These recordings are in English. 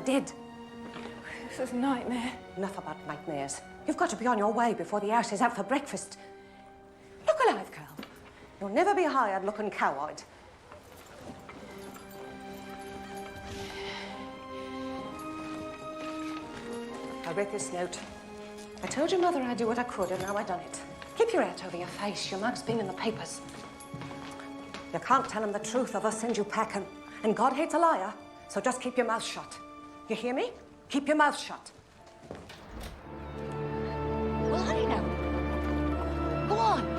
did. This is a nightmare. Enough about nightmares. You've got to be on your way before the ass is out for breakfast. Look alive, girl. You'll never be hired looking coward. I read this note. I told your mother I'd do what I could, and now I've done it. Keep your hat over your face. Your mug's been in the papers. You can't tell him the truth, or they'll send you packing. And God hates a liar, so just keep your mouth shut. You hear me? Keep your mouth shut. Well, honey, now. Go on.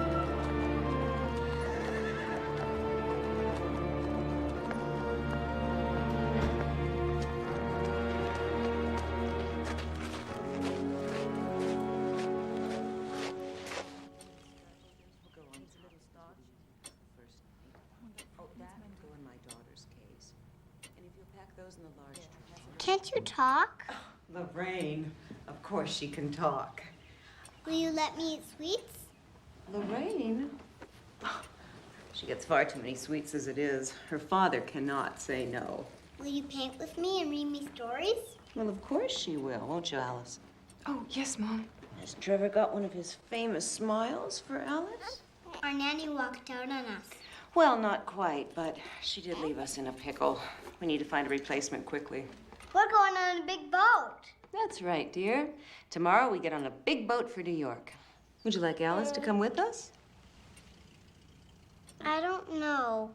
Can't you talk? Lorraine, of course she can talk. Will you let me eat sweets? Lorraine? She gets far too many sweets as it is. Her father cannot say no. Will you paint with me and read me stories? Well, of course she will, won't you, Alice? Oh, yes, Mom. Has Trevor got one of his famous smiles for Alice? Our nanny walked out on us. Well, not quite, but she did leave us in a pickle. We need to find a replacement quickly. We're going on a big boat. That's right, dear. Tomorrow we get on a big boat for New York. Would you like Alice to come with us? I don't know.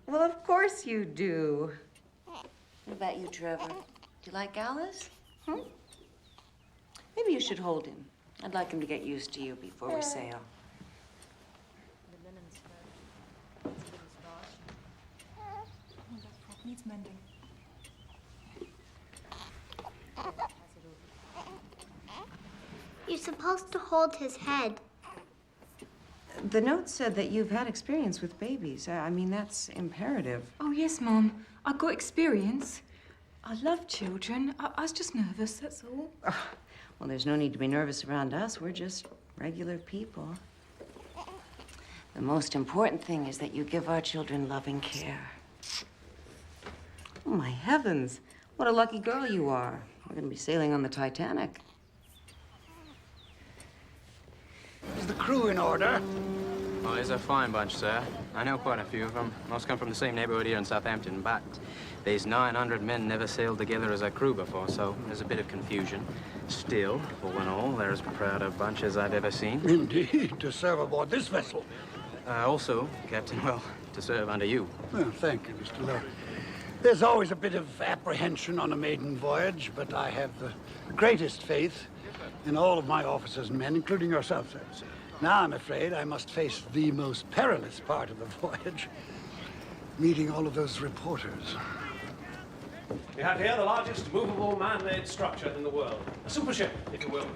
Well, of course you do. What about you, Trevor? Do you like Alice? Maybe you should hold him. I'd like him to get used to you before we sail. Needs mending. You're supposed to hold his head. The note said that you've had experience with babies. I mean, that's imperative. Oh, yes, Mom. I got experience. I love children. I was just nervous, that's all. Well, there's no need to be nervous around us. We're just regular people. The most important thing is that you give our children loving care. Oh, my heavens. What a lucky girl you are. We're going to be sailing on the Titanic. Is the crew in order? Oh, there's a fine bunch, sir. I know quite a few of them. Most come from the same neighborhood here in Southampton, but these 900 men never sailed together as a crew before, so there's a bit of confusion. Still, all in all, they're as proud a bunch as I've ever seen. Indeed, to serve aboard this vessel. Also, Captain, well, to serve under you. Well, thank you, Mr. Lowe. There's always a bit of apprehension on a maiden voyage, but I have the greatest faith in all of my officers and men, including yourself, sir. Now I'm afraid I must face the most perilous part of the voyage, meeting all of those reporters. We have here the largest movable man-made structure in the world. A super ship, if you will.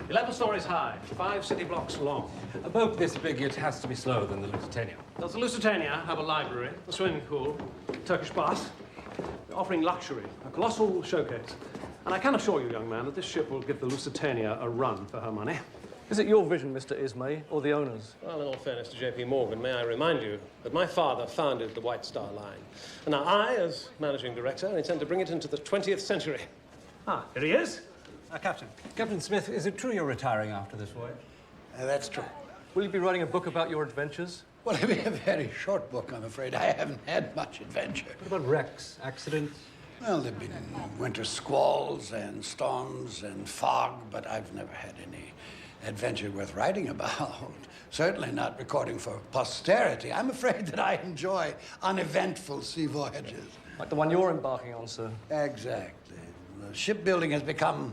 11 stories high, 5 city blocks long. A boat this big, it has to be slower than the Lusitania. Does the Lusitania have a library, a swimming pool, Turkish bath? We're offering luxury, a colossal showcase. And I can assure you, young man, that this ship will give the Lusitania a run for her money. Is it your vision, Mr. Ismay, or the owner's? Well, in all fairness to J.P. Morgan, may I remind you that my father founded the White Star Line. And now I, as managing director, intend to bring it into the 20th century. Ah, here he is. Captain. Captain Smith, is it true you're retiring after this voyage? That's true. Will you be writing a book about your adventures? Well, it'll be a very short book, I'm afraid. I haven't had much adventure. What about wrecks, accidents? Well, there've been winter squalls and storms and fog, but I've never had any adventure worth writing about. Certainly not recording for posterity. I'm afraid that I enjoy uneventful sea voyages. Like the one you're embarking on, sir? Exactly. Shipbuilding has become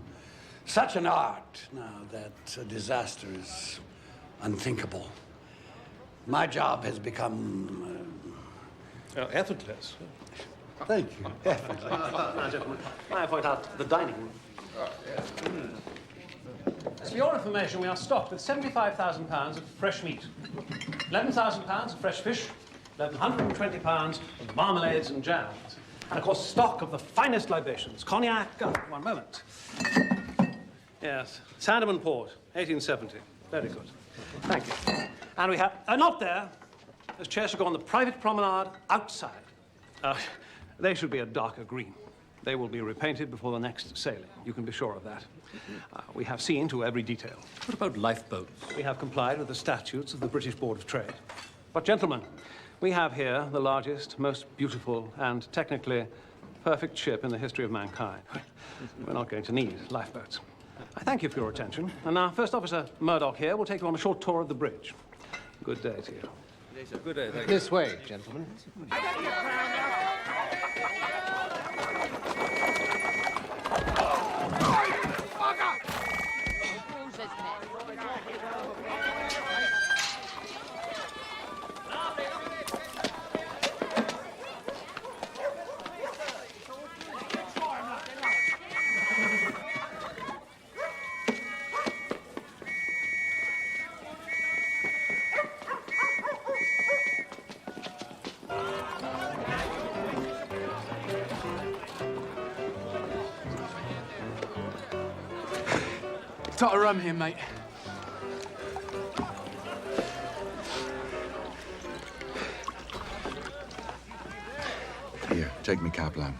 such an art now that a disaster is unthinkable. My job has become... effortless. Thank you. Effortless. Now, gentlemen, may I point out the dining room? For your information, we are stocked with £75,000 of fresh meat, £11,000 of fresh fish, £1,120 of marmalades and jams, and, of course, stock of the finest libations, cognac, one moment. Yes, Sandeman Port, 1870. Very good. Thank you. And we have, not there, those chairs should go on the private promenade outside. They should be a darker green. They will be repainted before the next sailing. You can be sure of that. We have seen to every detail. What about lifeboats? We have complied with the statutes of the British Board of Trade. But, gentlemen, we have here the largest, most beautiful, and technically perfect ship in the history of mankind. We're not going to need lifeboats. I thank you for your attention. And now, First Officer Murdoch here will take you on a short tour of the bridge. Good day to you. Good day, thank you. This way, gentlemen. Tot of rum here, mate. Here, take me Kaplan.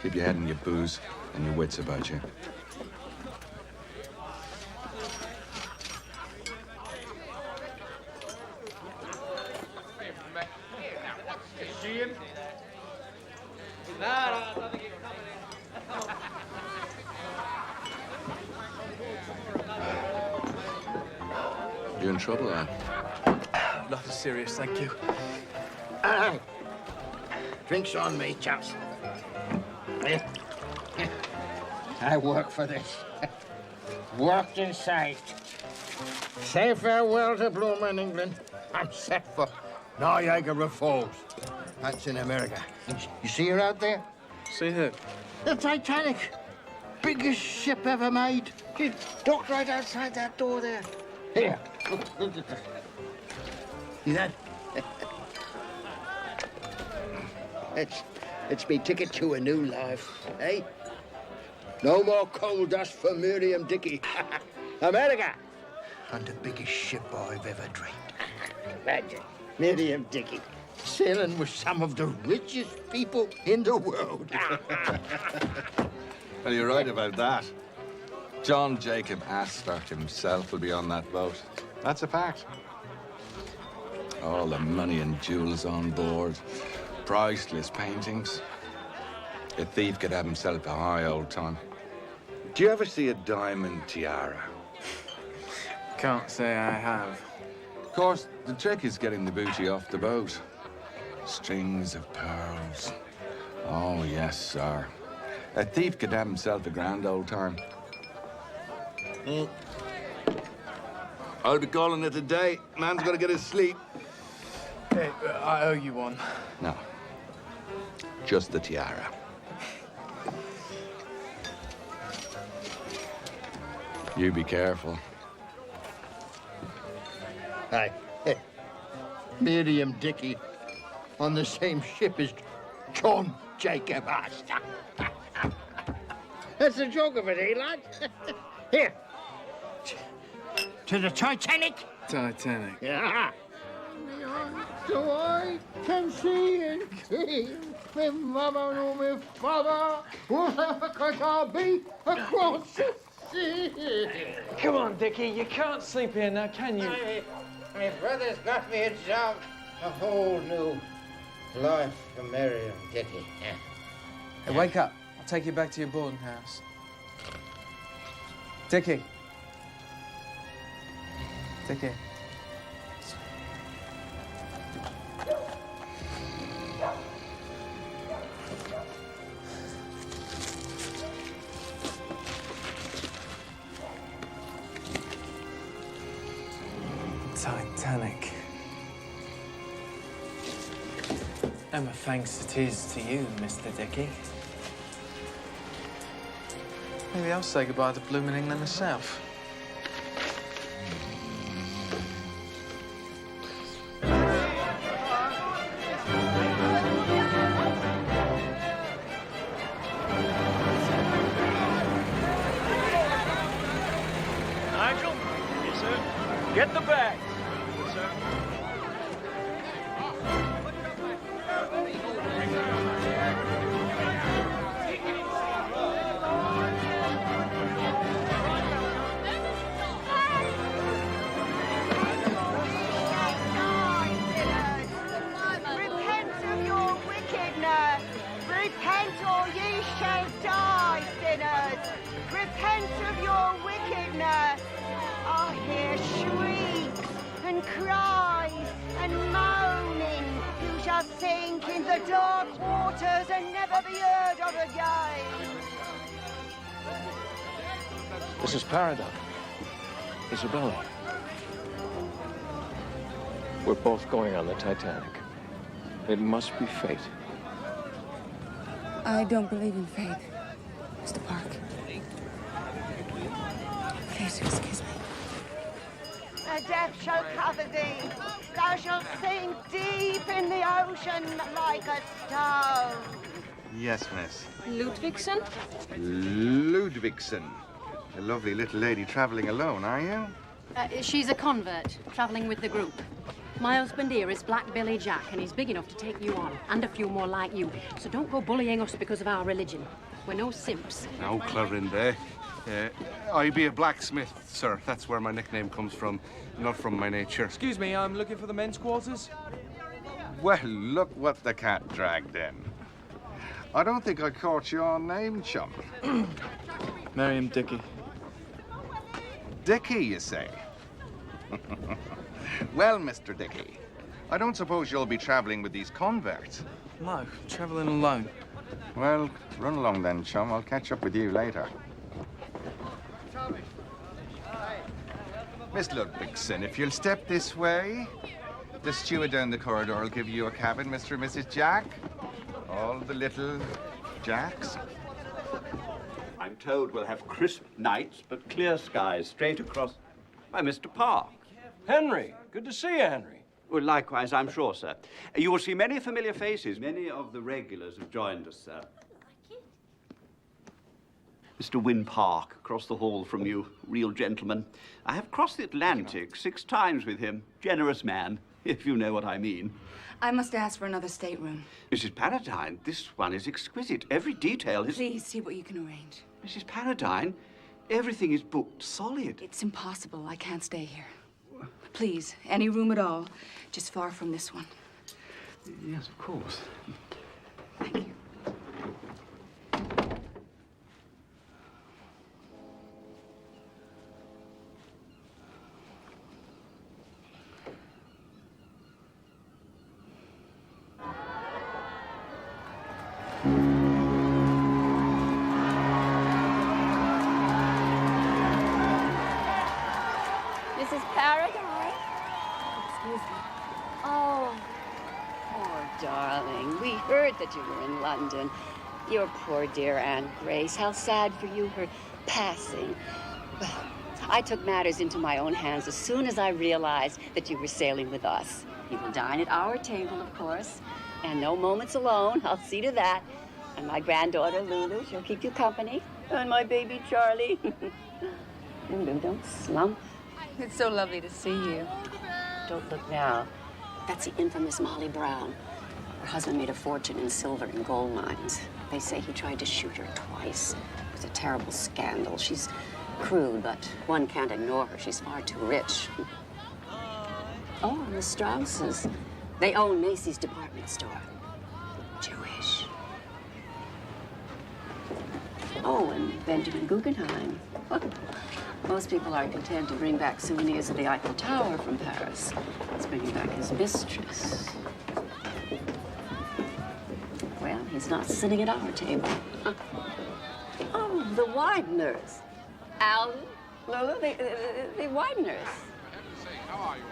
Keep your head and your booze and your wits about you. See him? You in trouble, lad? Nothing serious, thank you. Drinks on me, chaps. I work for this. Worked and saved. Say farewell to bloomin' England. I'm set for Niagara Falls. That's in America. You see her out there? See who? The Titanic. Biggest ship ever made. She docked right outside that door there. Here. Look at that. See that? It's me ticket to a new life, eh? No more coal dust for Miriam Dickey. America! And the biggest ship I've ever dreamed. Imagine, Miriam Dickey sailing with some of the richest people in the world. Well, you're right about that. John Jacob Astor himself will be on that boat. That's a fact. All the money and jewels on board. Priceless paintings. A thief could have himself a high old time. Do you ever see a diamond tiara? Can't say I have. Of course, the trick is getting the booty off the boat. Strings of pearls. Oh, yes, sir. A thief could have himself a grand old time. I'll be calling it a day. Man's got to get his sleep. Hey, I owe you one. No. Just the tiara. You be careful. Hi. Miriam Dickey on the same ship as John Jacob Astor. That's the joke of it, eh, lad? Here. To the Titanic. Titanic. Yeah. So I can see and see my mama nor my father, whatever could I be across the sea. Come on, Dickie, you can't sleep here now, can you? My brother's got me a job, a whole new life for Miriam Dickey. Hey, wake up. I'll take you back to your boarding house. Dickie. Dickie. Titanic. And my thanks it is to you, Mr. Dickey. Maybe I'll say goodbye to bloomin' England myself. Nigel? Yes, sir. Get the bag. Yes, sir. shall sink in the dark waters and never be heard of again. This is Paradox. Isabella. We're both going on the Titanic. It must be fate. I don't believe in fate, Mr. Park. Please excuse me. A death shall cover thee. Thou shalt sink deep in the ocean like a stone. Yes, miss. Ludvigsen? Ludvigsen. A lovely little lady traveling alone, are you? She's a convert, traveling with the group. My husband here is Black Billy Jack, and he's big enough to take you on, and a few more like you. So don't go bullying us because of our religion. We're no simps. No, Clorinde. I be a blacksmith, sir. That's where my nickname comes from, not from my nature. Excuse me, I'm looking for the men's quarters. Well, look what the cat dragged in. I don't think I caught your name, chum. Miriam Dickey. Dickey, you say? Well, Mr. Dickey, I don't suppose you'll be traveling with these converts. No, traveling alone. Well, run along then, chum. I'll catch up with you later. Miss Ludvigsen, if you'll step this way, the steward down the corridor will give you a cabin, Mr. and Mrs. Jack. All the little Jacks. I'm told we'll have crisp nights, but clear skies straight across. Why, Mr. Park. Henry, good to see you, Henry. Well, likewise, I'm sure, sir. You will see many familiar faces. Many of the regulars have joined us, sir. Mr. Wynne Park, across the hall from you, real gentleman. I have crossed the Atlantic 6 times with him. Generous man, if you know what I mean. I must ask for another stateroom. Mrs. Paradine, this one is exquisite. Every detail is... Please see what you can arrange. Mrs. Paradine, everything is booked solid. It's impossible. I can't stay here. Please, any room at all, just far from this one. Yes, of course. Thank you. Mrs. Paradine? Excuse me. Oh, poor darling. We heard that you were in London. Your poor dear Aunt Grace. How sad for you, her passing. Well, I took matters into my own hands as soon as I realized that you were sailing with us. You will dine at our table, of course. And no moments alone. I'll see to that. And my granddaughter, Lulu, she'll keep you company. And my baby, Charlie. Lulu, don't slump. It's so lovely to see you. Don't look now. That's the infamous Molly Brown. Her husband made a fortune in silver and gold mines. They say he tried to shoot her twice. It was a terrible scandal. She's crude, but one can't ignore her. She's far too rich. Oh, and the Strausses. They own Macy's department store. Jewish. Oh, and Benjamin Guggenheim. Most people are content to bring back souvenirs of the Eiffel Tower from Paris. He's bringing back his mistress. Well, he's not sitting at our table. Oh, the Wideners. Alan, Lola, the Wideners. How are you?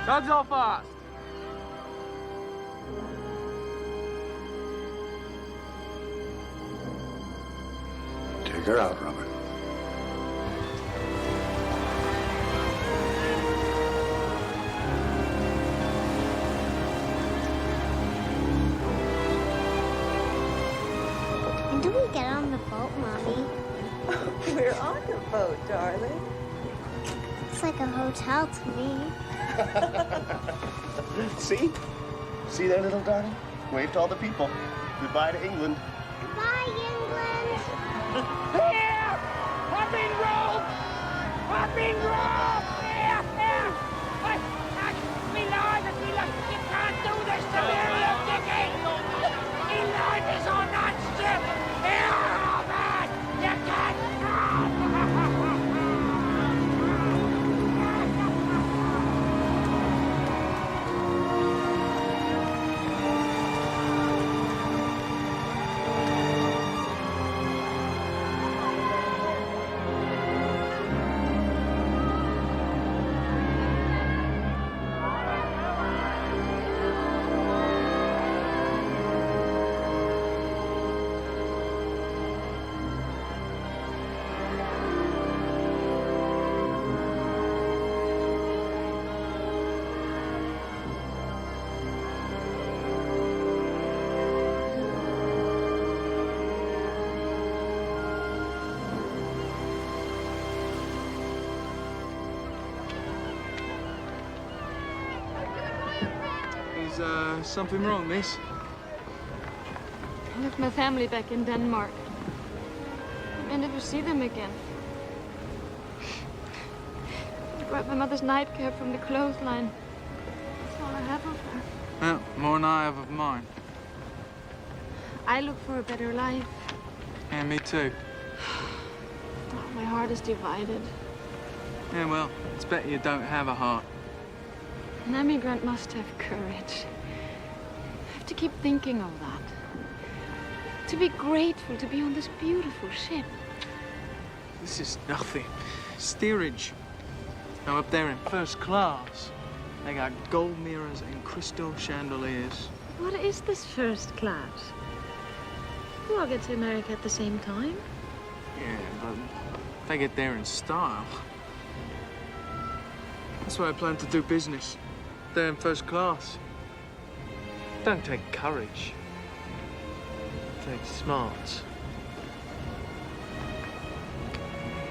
Guns all fast. Take her out, Robert. When do we get on the boat, Mommy? We're on the boat, darling. It's like a hotel to me. See? See there, little darling? Wave to all the people. Goodbye to England. Goodbye, England. Here! I've been robbed! I've been robbed! Here! Here! Me life! You can't do this to Miriam Dickey! Me life is on that ship! Here, Robert! You can't! Is something wrong, miss? I left my family back in Denmark. I may never see them again. I grabbed my mother's nightcap from the clothesline. That's all I have of her. Well, more than I have of mine. I look for a better life. Yeah, me too. Oh, my heart is divided. Yeah, well, it's better you don't have a heart. An emigrant must have courage. I have to keep thinking of that. To be grateful to be on this beautiful ship. This is nothing. Steerage. Now, up there in first class, they got gold mirrors and crystal chandeliers. What is this first class? We all get to America at the same time. Yeah, but they get there in style. That's why I plan to do business. There in first class. Don't take courage. Take smarts.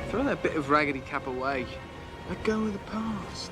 Throw that bit of raggedy cap away. Let go of the past.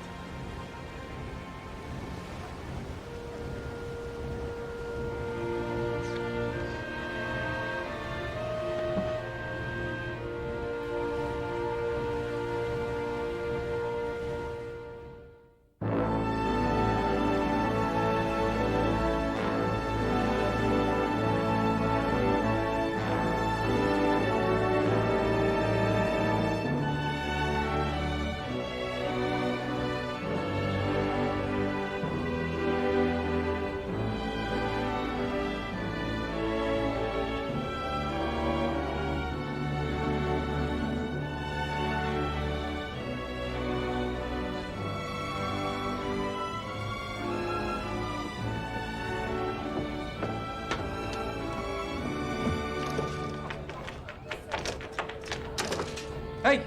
Hey,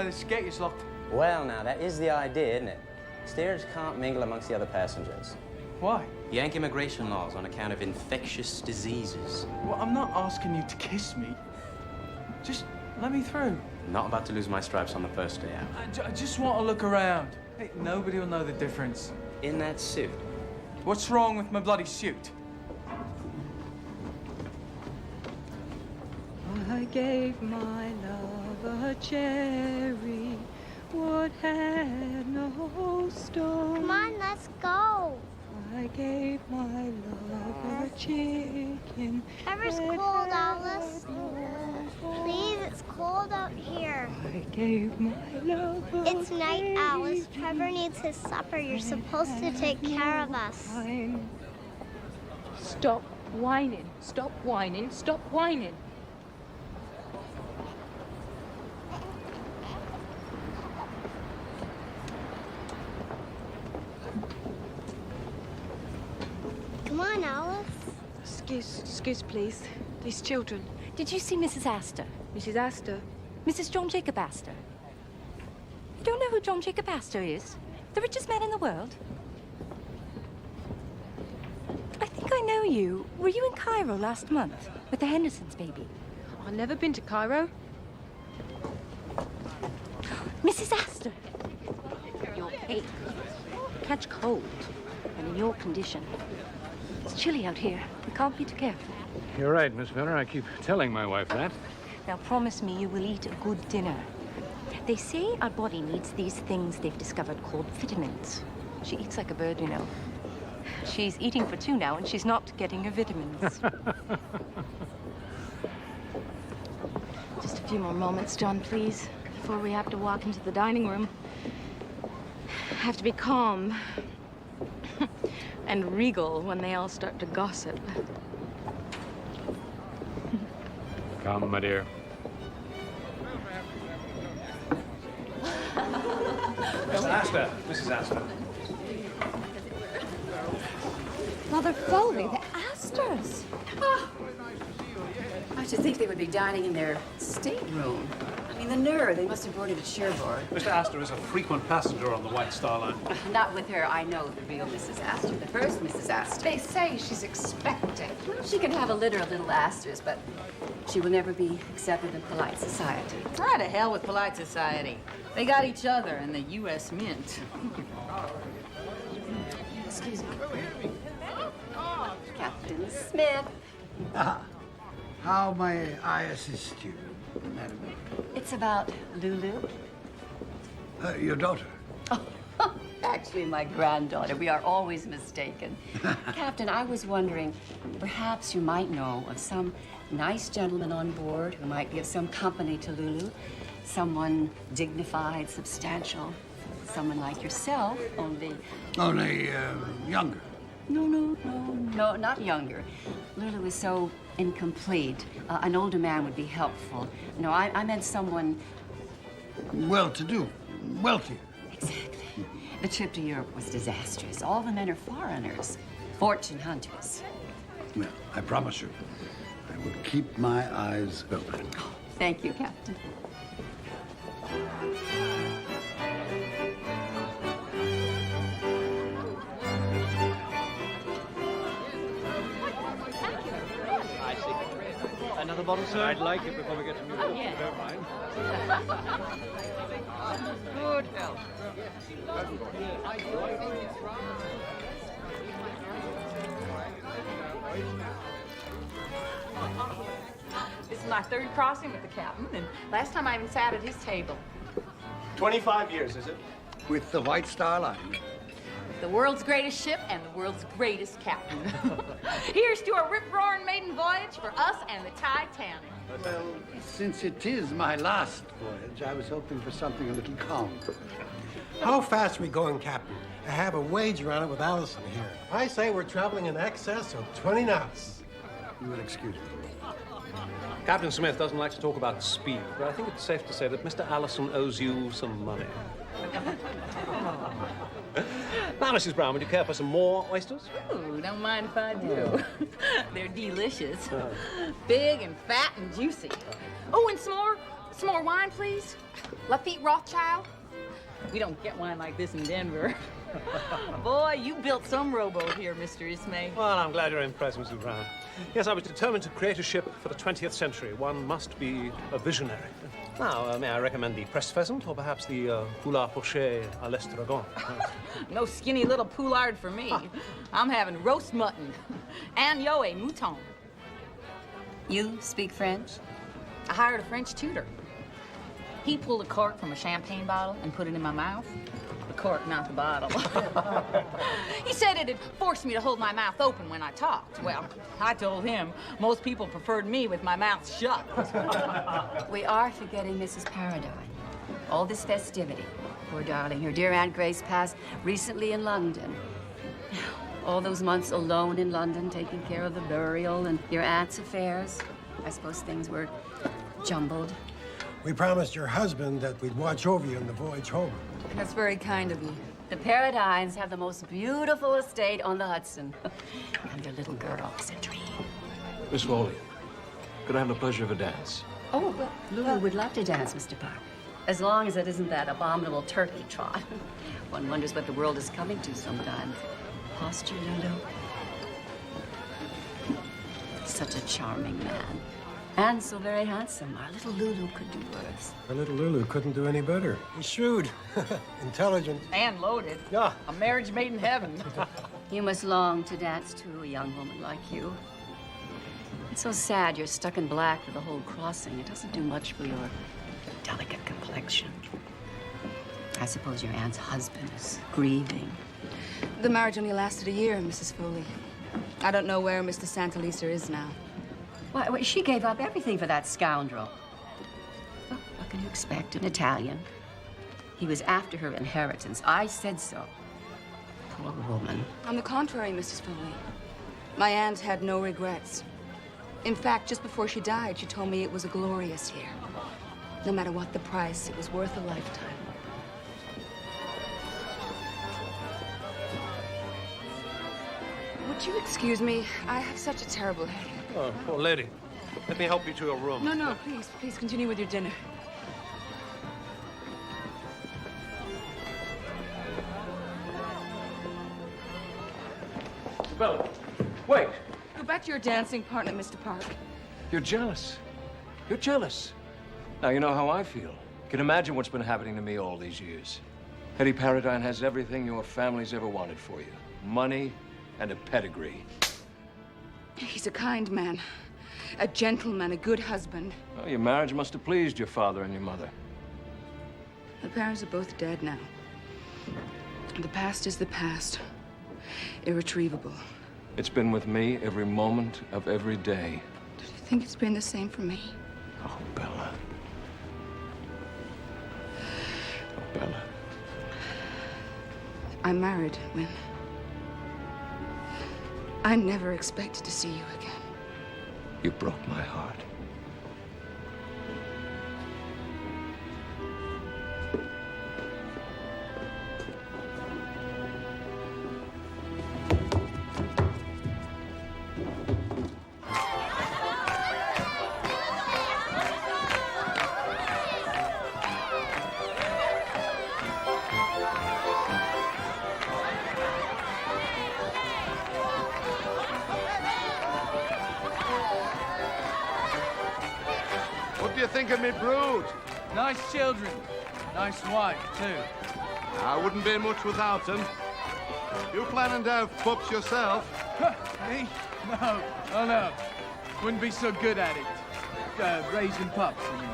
this gate is locked. Well, now, that is the idea, isn't it? Steerage can't mingle amongst the other passengers. Why? Yank immigration laws on account of infectious diseases. Well, I'm not asking you to kiss me. Just let me through. Not about to lose my stripes on the first day out. I just want to look around. Hey, nobody will know the difference. In that suit? What's wrong with my bloody suit? I gave my love a cherry, what had no stone. Come on, let's go. I gave my love a chicken. Trevor's cold, Alice. Please, it's cold out here. I gave my love a It's night, Alice. Trevor needs his supper. You're supposed to take care of us. Stop whining. Stop whining. Stop whining. Come on, Alice. Excuse, please. These children. Did you see Mrs. Astor? Mrs. Astor? Mrs. John Jacob Astor. You don't know who John Jacob Astor is? The richest man in the world? I think I know you. Were you in Cairo last month with the Henderson's baby? I've never been to Cairo. Mrs. Astor! You're pale. Catch cold. And in your condition. It's chilly out here. We can't be too careful. You're right, Miss Miller. I keep telling my wife that. Now promise me you will eat a good dinner. They say our body needs these things they've discovered called vitamins. She eats like a bird, you know. She's eating for two now, and she's not getting her vitamins. Just a few more moments, John, please, before we have to walk into the dining room. I have to be calm and regal when they all start to gossip. Come, my dear. Mrs. Astor. Mrs. Astor. Mother Foley, the Astors. Oh. I should think they would be dining in their stateroom. I mean, the nerve. They must have boarded at Cherbourg. Mr. Astor is a frequent passenger on the White Star Line. Not with her. I know the real Mrs. Astor, the first Mrs. Astor. They say she's expecting. Well, she can have a litter of little Astors, but she will never be accepted in polite society. Ah, to hell with polite society. They got each other and the U.S. Mint. Excuse me. Captain Smith. Ah, how may I assist you, madam? It's about Lulu. Your daughter? Actually, my granddaughter. We are always mistaken. Captain, I was wondering, perhaps you might know of some nice gentleman on board who might be of some company to Lulu. Someone dignified, substantial. Someone like yourself, only... Only younger? No, not younger. Lulu is so incomplete. An older man would be helpful. No, I meant someone... Well-to-do, wealthier. Exactly. The trip to Europe was disastrous. All the men are foreigners, fortune hunters. Well, I promise you, I will keep my eyes open. Thank you, Captain. Another bottle, sir? I'd like it before we get to New York, if you don't mind. Good health. This is my third crossing with the captain, and last time I even sat at his table. 25 years, is it? With the White Star Line. The world's greatest ship and the world's greatest captain. Here's to a rip-roaring maiden voyage for us and the Titanic. Well, since it is my last voyage, I was hoping for something a little calmer. How fast are we going, Captain? I have a wager on it with Allison here. I say we're traveling in excess of 20 knots. You will excuse me. Captain Smith doesn't like to talk about speed, but I think it's safe to say that Mr. Allison owes you some money. Now, Mrs. Brown, would you care for some more oysters? Ooh, don't mind if I do. They're delicious. Big and fat and juicy. Oh, and some more wine, please. Lafitte Rothschild. We don't get wine like this in Denver. Boy, you built some rowboat here, Mr. Ismay. Well, I'm glad you're impressed, Mrs. Brown. Yes, I was determined to create a ship for the 20th century. One must be a visionary. Now, may I recommend the pressed pheasant or perhaps the poulard poché à l'estragon? No skinny little poulard for me. I'm having roast mutton and et mouton. You speak French? I hired a French tutor. He pulled a cork from a champagne bottle and put it in my mouth. The cork, not the bottle. He said it'd force me to hold my mouth open when I talked. Well, I told him most people preferred me with my mouth shut. We are forgetting Mrs. Paradine. All this festivity. Poor darling, her dear Aunt Grace passed recently in London. All those months alone in London, taking care of the burial and your aunt's affairs. I suppose things were jumbled. We promised your husband that we'd watch over you on the voyage home. That's very kind of you. The Paradines have the most beautiful estate on the Hudson. And their little girl is a dream. Miss Foley, could I have the pleasure of a dance? Oh, well, Lulu would love to dance, Mr. Park. As long as it isn't that abominable turkey trot. One wonders what the world is coming to sometimes. Posture, Lulu. Such a charming man. And so very handsome. Our little Lulu could do worse. Our little Lulu couldn't do any better. He's shrewd, intelligent. And loaded. Yeah. A marriage made in heaven. You must long to dance to a young woman like you. It's so sad you're stuck in black for the whole crossing. It doesn't do much for your delicate complexion. I suppose your aunt's husband is grieving. The marriage only lasted a year, Mrs. Foley. I don't know where Mr. Santaliser is now. Why, she gave up everything for that scoundrel. Well, what can you expect? An Italian. He was after her inheritance. I said so. Poor woman. On the contrary, Mrs. Foley. My aunt had no regrets. In fact, just before she died, she told me it was a glorious year. No matter what the price, it was worth a lifetime. Would you excuse me? I have such a terrible headache. Oh, poor lady. Let me help you to your room. No, please continue with your dinner. Bella, wait. Go back to your dancing partner, Mr. Park. You're jealous. You're jealous. Now, you know how I feel. You can imagine what's been happening to me all these years. Hetty Paradine has everything your family's ever wanted for you. Money and a pedigree. He's a kind man, a gentleman, a good husband. Well, your marriage must have pleased your father and your mother. My parents are both dead now. The past is the past. Irretrievable. It's been with me every moment of every day. Do you think it's been the same for me? Oh, Bella. Oh, Bella. I'm married, Win. I never expected to see you again. You broke my heart. What do you think of me brood? Nice children. Nice wife, too. I wouldn't be much without them. You planning to have pups yourself? Me? No. Oh, no. Wouldn't be so good at it. Raising pups, I mean.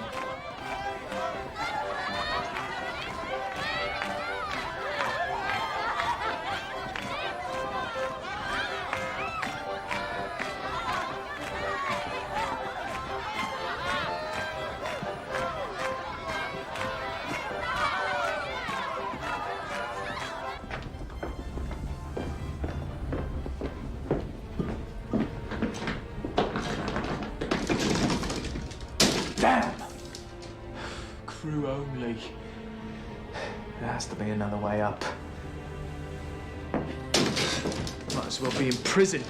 Damn! Crew only. There has to be another way up. Might as well be in prison.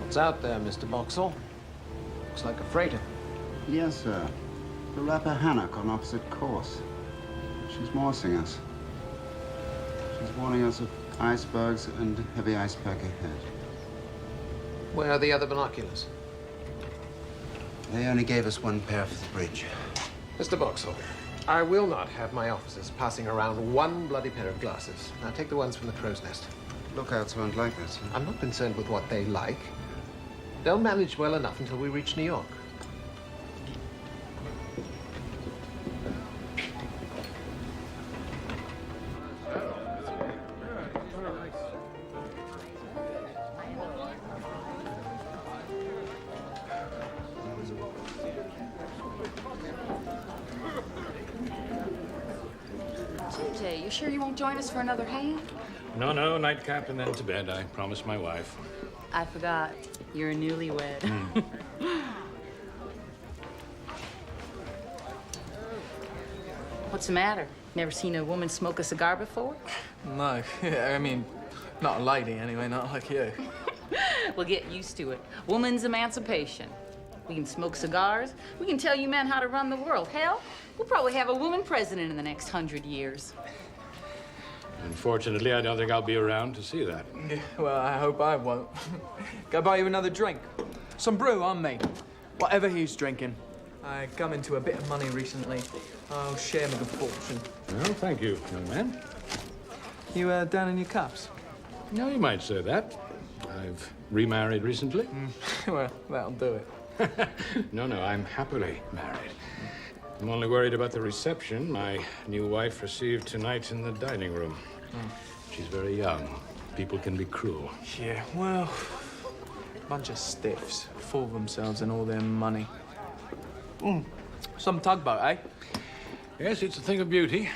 What's out there, Mr. Boxall? Looks like a freighter. Yes, sir. The Rappahannock on opposite course. She's morsing us. She's warning us of icebergs and heavy ice pack ahead. Where are the other binoculars? They only gave us one pair for the bridge. Mr. Boxall, I will not have my officers passing around one bloody pair of glasses. Now take the ones from the crow's nest. Lookouts won't like that, sir. I'm not concerned with what they like. They'll manage well enough until we reach New York. TJ, you sure you won't join us for another hand? No, no, nightcap and then to bed. I promised my wife. I forgot. You're a newlywed. What's the matter? Never seen a woman smoke a cigar before? No, I mean, not a lady anyway, not like you. Well, get used to it. Woman's emancipation. We can smoke cigars. We can tell you men how to run the world. Hell, we'll probably have a woman president in the next 100 years. Unfortunately, I don't think I'll be around to see that. Yeah, well, I hope I won't. Go buy you another drink. Some brew on me. Whatever he's drinking. I come into a bit of money recently. I'll share my good fortune. Well, thank you, young man. You down in your cups? No, you might say that. I've remarried recently. Well, that'll do it. No, I'm happily married. I'm only worried about the reception my new wife received tonight in the dining room. She's very young. People can be cruel. Yeah, well, bunch of stiffs, full of themselves and all their money. Some tugboat, eh? Yes, it's a thing of beauty.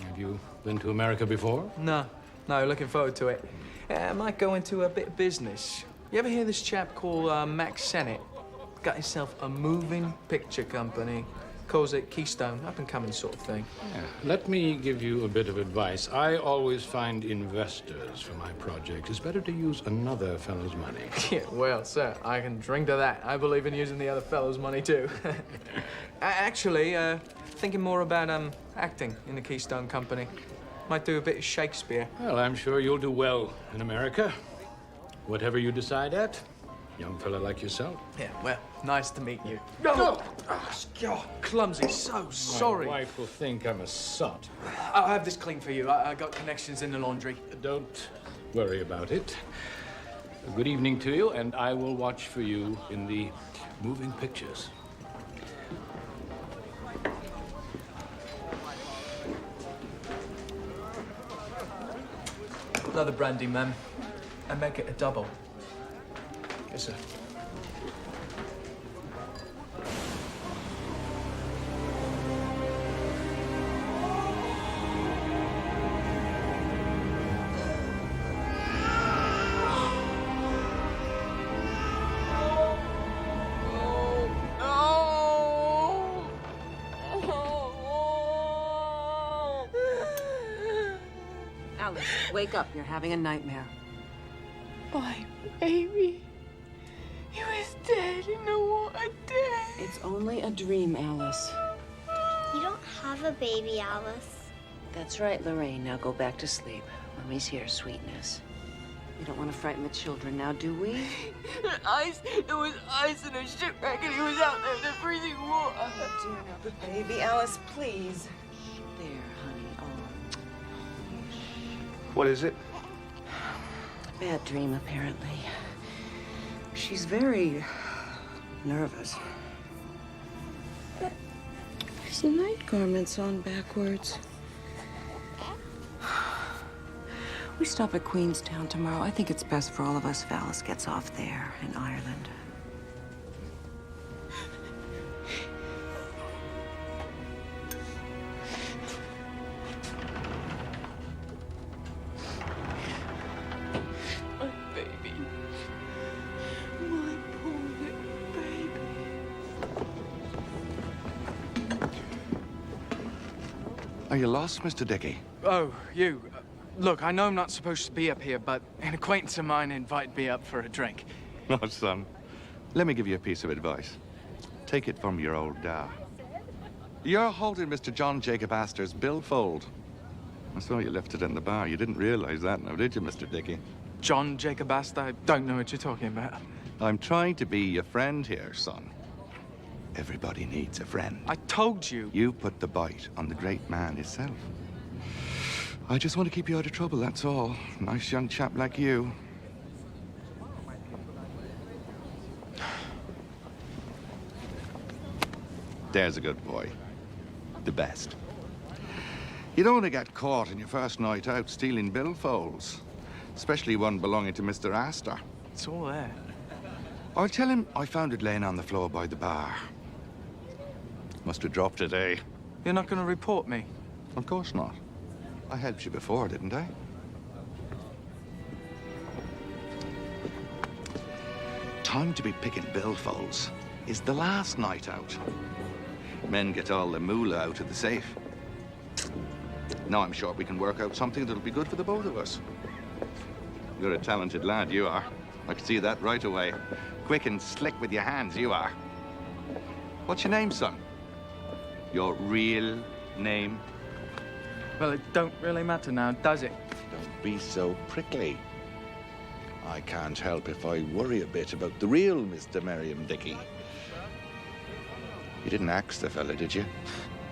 Have you been to America before? No, looking forward to it. I might go into a bit of business. You ever hear this chap called Max Sennett? Got himself a moving picture company. calls it Keystone, up-and-coming sort of thing. Yeah. Let me give you a bit of advice. I always find investors for my project. It's better to use another fellow's money. Yeah, well, sir, I can drink to that. I believe in using the other fellow's money, too. Actually, thinking more about, acting in the Keystone Company. Might do a bit of Shakespeare. Well, I'm sure you'll do well in America. Whatever you decide at, young fella like yourself. Yeah, well, nice to meet you. Oh, God, clumsy, so sorry. My wife will think I'm a sot. I'll have this clean for you. I got connections in the laundry. Don't worry about it. Good evening to you, and I will watch for you in the moving pictures. Another brandy, ma'am. And make it a double. Yes, sir. Alice, wake up. You're having a nightmare. My baby. He was dead in the water. It's only a dream, Alice. You don't have a baby, Alice. That's right, Lorraine. Now go back to sleep. Mommy's here, sweetness. We don't want to frighten the children now, do we? Ice. It was ice in a shipwreck, and he was out there in the freezing water. Oh, dear, baby. Alice, please. There, honey. Oh. What is it? Bad dream, apparently. She's very nervous. There's night garments on backwards. We stop at Queenstown tomorrow. I think it's best for all of us if Alice gets off there in Ireland. My baby. My poor little baby. Are you lost, Mr. Dickey? Oh, you. Look, I know I'm not supposed to be up here, but an acquaintance of mine invited me up for a drink. Oh, son. Let me give you a piece of advice. Take it from your old dad. You're holding Mr. John Jacob Astor's billfold. I saw you left it in the bar. You didn't realize that now, did you, Mr. Dickey? John Jacob Astor? I don't know what you're talking about. I'm trying to be your friend here, son. Everybody needs a friend. I told you. You put the bite on the great man himself. I just want to keep you out of trouble, that's all. Nice young chap like you. There's a good boy. The best. You don't want to get caught in your first night out stealing billfolds. Especially one belonging to Mr. Astor. It's all there. I'll tell him I found it laying on the floor by the bar. Must have dropped it, eh? You're not going to report me? Of course not. I helped you before, didn't I? Time to be picking billfolds is the last night out. Men get all the moolah out of the safe. Now I'm sure we can work out something that'll be good for the both of us. You're a talented lad, you are. I can see that right away. Quick and slick with your hands, you are. What's your name, son? Your real name? Well, it don't really matter now, does it? Don't be so prickly. I can't help if I worry a bit about the real Mr. Merriam Dickey. You didn't axe the fella, did you?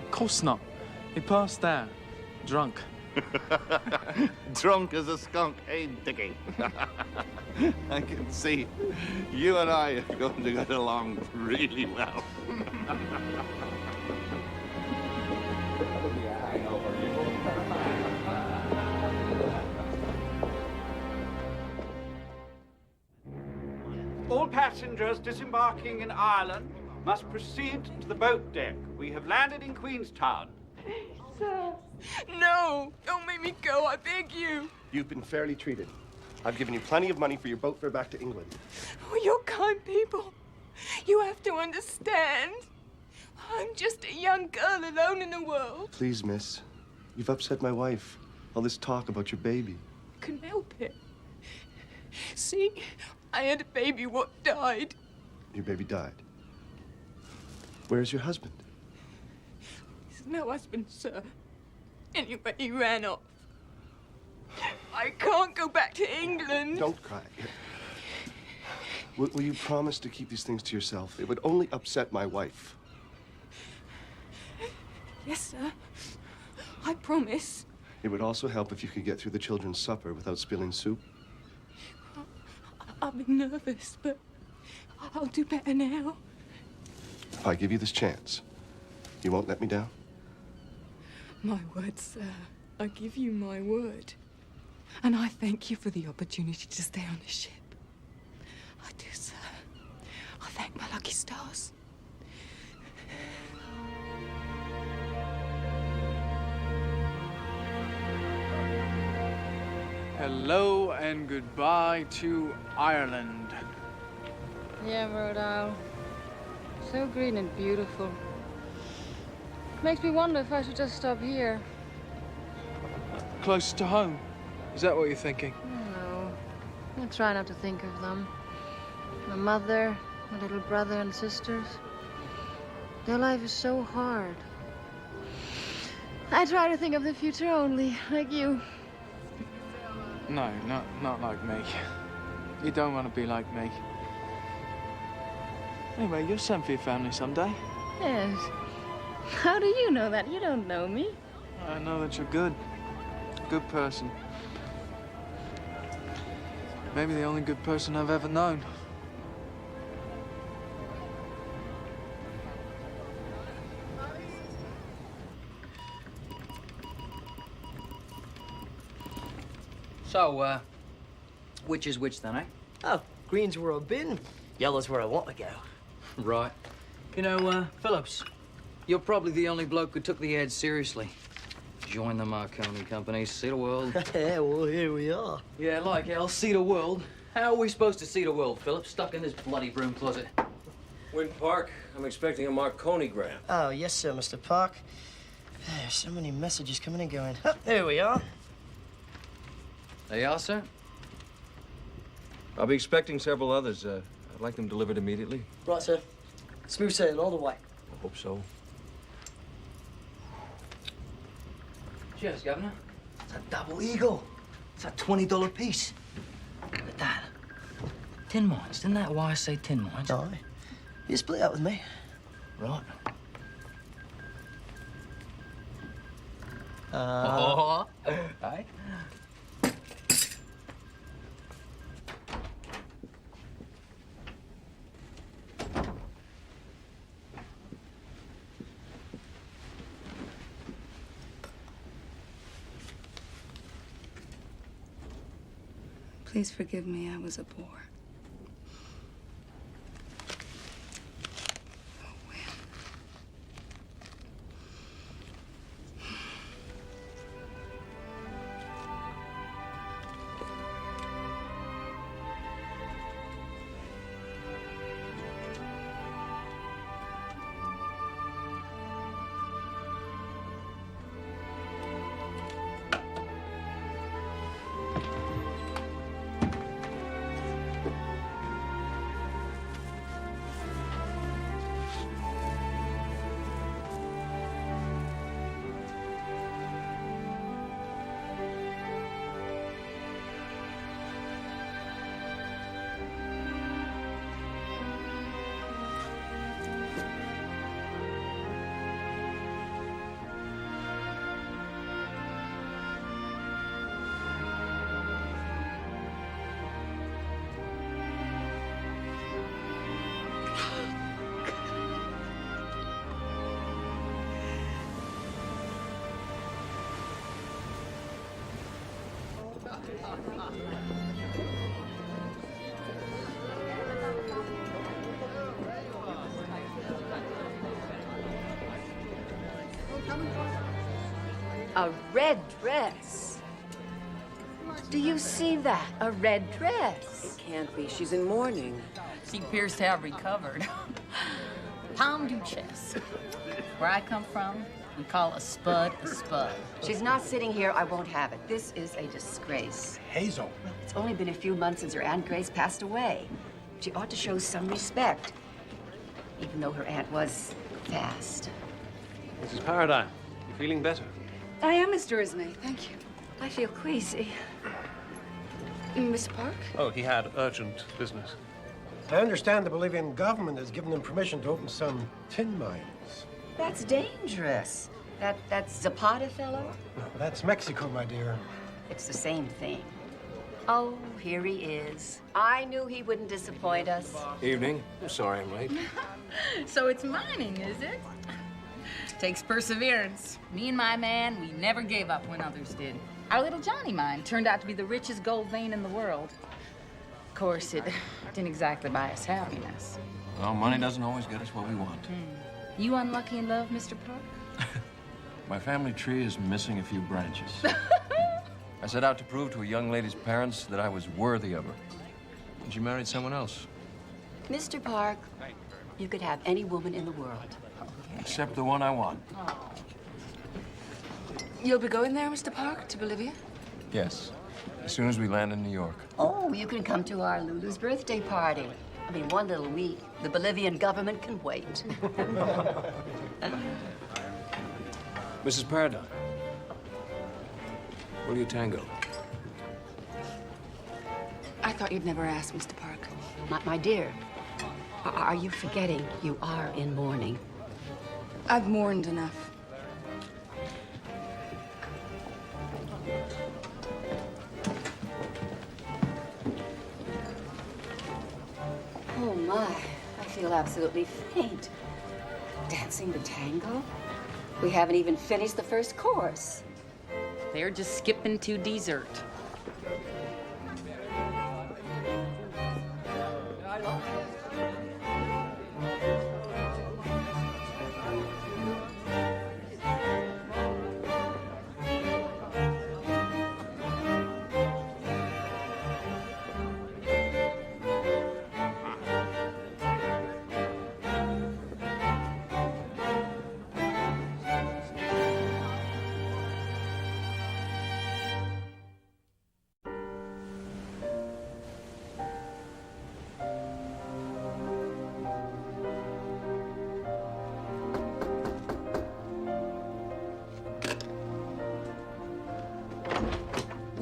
Of course not. He passed out. Drunk. Drunk as a skunk, eh, Dickey? I can see you and I are going to get along really well. All passengers disembarking in Ireland must proceed to the boat deck. We have landed in Queenstown. Sir. No! Don't make me go, I beg you. You've been fairly treated. I've given you plenty of money for your boat fare back to England. Oh, you're kind people. You have to understand. I'm just a young girl alone in the world. Please, miss. You've upset my wife. All this talk about your baby. Couldn't help it. See, I had a baby what died. Your baby died. Where's your husband? He's no husband, sir. Anyway, he ran off. I can't go back to England. Don't cry. Will you promise to keep these things to yourself? It would only upset my wife. Yes, sir. I promise. It would also help if you could get through the children's supper without spilling soup. I've been nervous, but I'll do better now. If I give you this chance, you won't let me down? My word, sir. I give you my word. And I thank you for the opportunity to stay on the ship. I do, sir. I thank my lucky stars. Hello and goodbye to Ireland. Yeah, Rhode Isle. So green and beautiful. Makes me wonder if I should just stop here. Close to home. Is that what you're thinking? No. I try not to think of them. My mother, my little brother and sisters. Their life is so hard. I try to think of the future only, like you. No, not like me. You don't want to be like me. Anyway, you'll send for your family someday. Yes. How do you know that? You don't know me. I know that you're good. Good person. Maybe the only good person I've ever known. So, which is which then, eh? Oh, green's where I've been, yellow's where I want to go. Right. You know, Phillips, you're probably the only bloke who took the ad seriously. Join the Marconi company, see the world. Yeah, well, here we are. Yeah, like hell, see the world. How are we supposed to see the world, Phillips, stuck in this bloody broom closet? Wynn Park, I'm expecting a Marconi gram. Oh, yes, sir, Mr. Park. There's so many messages coming and going. Oh, there we are. There you are, sir. I'll be expecting several others. I'd like them delivered immediately. Right, sir. Smooth sailing all the way. I hope so. Cheers, Governor. It's a double eagle. It's a $20 piece. Look at that. Tin mines. Didn't that wire say tin mines? No. You split up with me. Right. Aye. Please forgive me, I was a bore. A red dress. Do you see that? A red dress. It can't be. She's in mourning. She appears to have recovered. Tom Duchess. Where I come from, we call a spud a spud. She's not sitting here. I won't have it. This is a disgrace. Hazel. Well, it's only been a few months since her Aunt Grace passed away. She ought to show some respect, even though her aunt was fast. Mrs. Paradine, you feeling better? I am, Mr. Ismay. Thank you. I feel queasy. Mr. Park? Oh, he had urgent business. I understand the Bolivian government has given them permission to open some tin mines. That's dangerous. That Zapata fellow? That's Mexico, my dear. It's the same thing. Oh, here he is. I knew he wouldn't disappoint us. Evening. I'm sorry I'm late. So it's mining, is it? Takes perseverance. Me and my man, we never gave up when others did. Our little Johnny mine turned out to be the richest gold vein in the world. Of course, it didn't exactly buy us happiness. Well, money doesn't always get us what we want. You unlucky in love, Mr. Park? My family tree is missing a few branches. I set out to prove to a young lady's parents that I was worthy of her. And she married someone else. Mr. Park, you could have any woman in the world. Except the one I want. You'll be going there, Mr. Park, to Bolivia? Yes. As soon as we land in New York. Oh, you can come to our Lulu's birthday party. I mean, one little week. The Bolivian government can wait. Mrs. Paradine. Will you tango? I thought you'd never ask, Mr. Park. My dear, are you forgetting you are in mourning? I've mourned enough. Oh, my. I feel absolutely faint. Dancing the tango? We haven't even finished the first course. They're just skipping to dessert.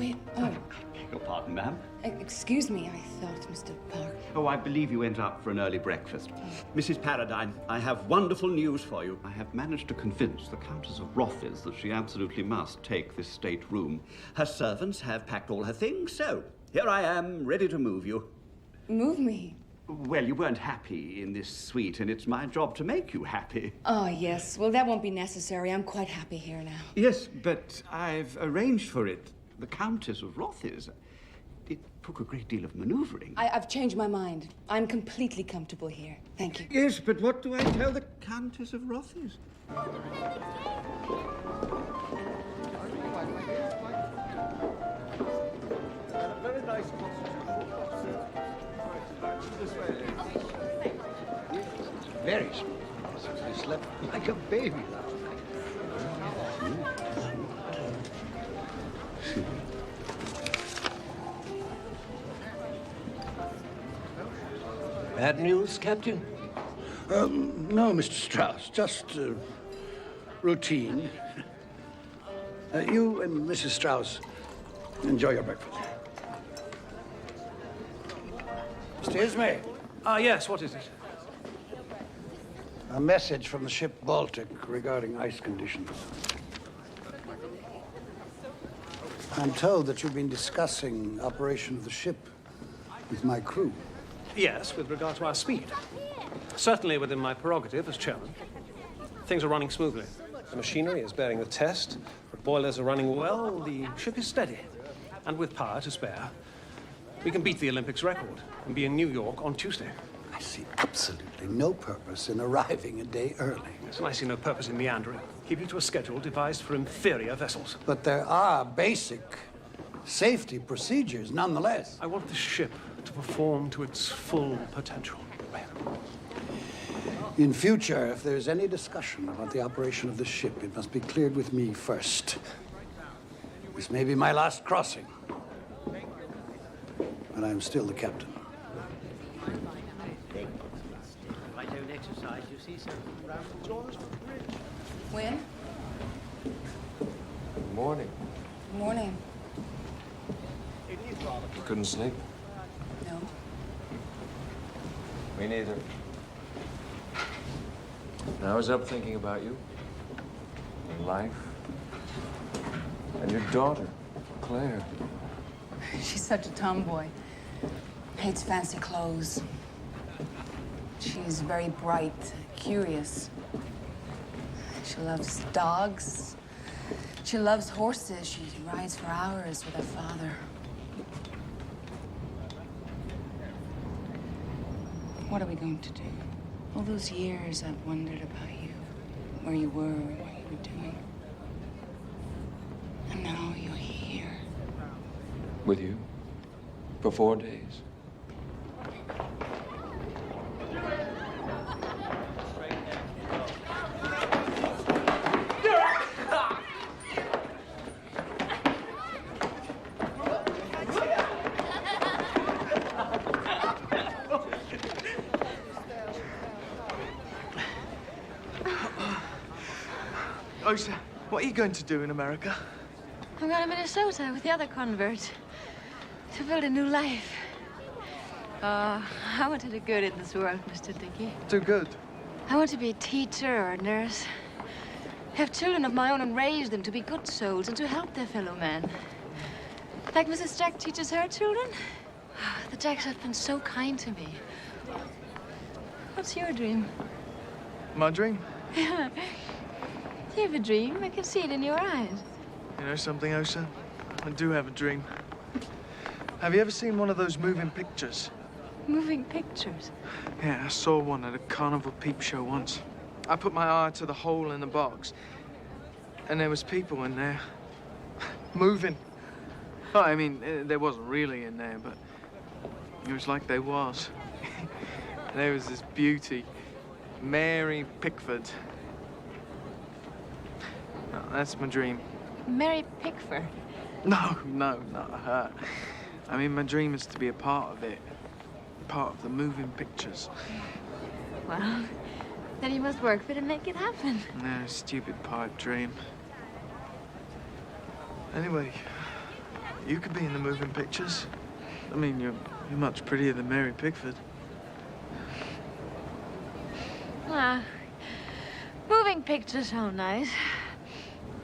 Wait, oh, Your pardon, ma'am? excuse me, I thought, Mr. Park. Oh, I believe you went up for an early breakfast. Mrs. Paradine, I have wonderful news for you. I have managed to convince the Countess of Rothis that she absolutely must take this stateroom. Her servants have packed all her things, so here I am, ready to move you. Move me? Well, you weren't happy in this suite, and it's my job to make you happy. Oh, yes. Well, that won't be necessary. I'm quite happy here now. Yes, but I've arranged for it. The Countess of Rothis. It took a great deal of maneuvering. I've changed my mind. I'm completely comfortable here. Thank you. Yes, but what do I tell the Countess of Rothis? Very nice Very small. You slept like a baby last night. Bad news, Captain? No, Mr. Strauss, just routine. You and Mrs. Strauss enjoy your breakfast. Mr. Ismay. Yes, what is it? A message from the ship Baltic regarding ice conditions. I'm told that you've been discussing operation of the ship with my crew. Yes, with regard to our speed. Certainly within my prerogative as chairman. Things are running smoothly. The machinery is bearing the test. The boilers are running well. The ship is steady. And with power to spare, we can beat the Olympics record and be in New York on Tuesday. I see absolutely no purpose in arriving a day early. Yes, and I see no purpose in meandering, keeping to a schedule devised for inferior vessels. But there are basic safety procedures nonetheless. I want the ship to perform to its full potential. In future, if there's any discussion about the operation of the ship, it must be cleared with me first. This may be my last crossing, but I'm still the captain. When? Morning. Morning. You couldn't sleep? No. Me neither. I was up thinking about you, and life, and your daughter, Claire. She's such a tomboy. Hates fancy clothes. She's very bright, curious. She loves dogs. She loves horses. She rides for hours with her father. What are we going to do? All those years I've wondered about you, where you were, what you were doing. And now you're here. With you? For 4 days? Osa, what are you going to do in America? I'm going to Minnesota with the other converts to build a new life. I want to do good in this world, Mr. Dickey. Do good? I want to be a teacher or a nurse. Have children of my own and raise them to be good souls and to help their fellow men. Like Mrs. Jack teaches her children. The Jacks have been so kind to me. What's your dream? My dream? You have a dream. I can see it in your eyes. You know something, Osa? I do have a dream. Have you ever seen one of those moving pictures? Moving pictures? Yeah, I saw one at a carnival peep show once. I put my eye to the hole in the box, and there was people in there, moving. Oh, I mean, there wasn't really in there, but it was like they was. There was this beauty, Mary Pickford. No, that's my dream. Mary Pickford? No, not her. I mean, my dream is to be a part of it. Part of the moving pictures. Well, then you must work for it and make it happen. No, stupid pipe dream. Anyway, you could be in the moving pictures. I mean, you're much prettier than Mary Pickford. Moving pictures sound nice.